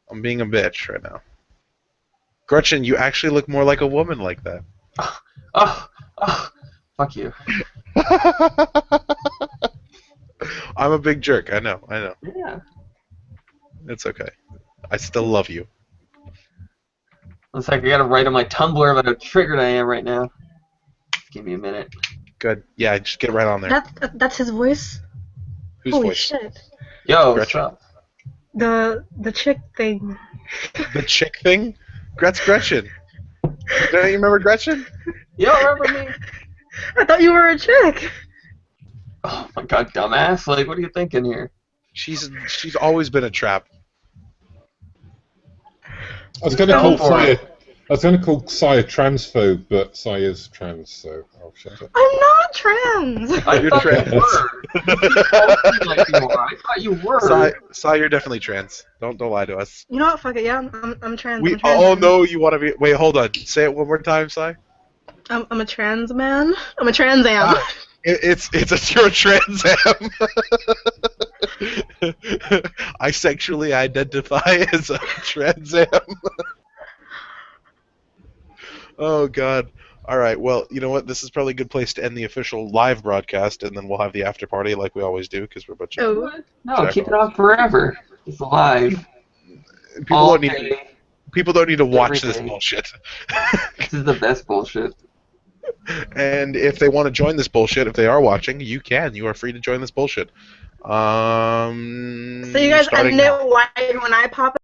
I'm being a bitch right now. Gretchen, you actually look more like a woman like that. Oh, fuck you. I'm a big jerk. I know. Yeah. It's okay. I still love you. Looks like I gotta write on my Tumblr about how triggered I am right now. Just give me a minute. Good. Yeah, just get right on there. That's his voice? Whose Holy voice? shit. Yo, Gretchen. what's up? The chick thing. The chick thing? That's Gretchen. Don't you remember Gretchen? You don't remember me? I thought you were a chick. Oh my god, dumbass. Like, what are you thinking here? She's always been a trap. I was going to call Saya transphobe, but Saya's trans, so I'll shut up. I'm not trans. I thought trans. you were. You told me like you are. I thought you were. Saya, you're definitely trans. Don't lie to us. You know what? Fuck it. Yeah, I'm trans. We I'm trans all man. know you want to be. Wait, hold on. Say it one more time, Sai. I'm a trans man. I'm a trans am. You're a trans am. I sexually identify as a trans am. Oh God. All right. Well, you know what? This is probably a good place to end the official live broadcast, and then we'll have the after party like we always do, because we're a bunch of. No, keep it on forever. It's live. People don't need to watch Every this day. bullshit. This is the best bullshit. And if they want to join this bullshit, if they are watching, you can. You are free to join this bullshit. So you guys end it when I pop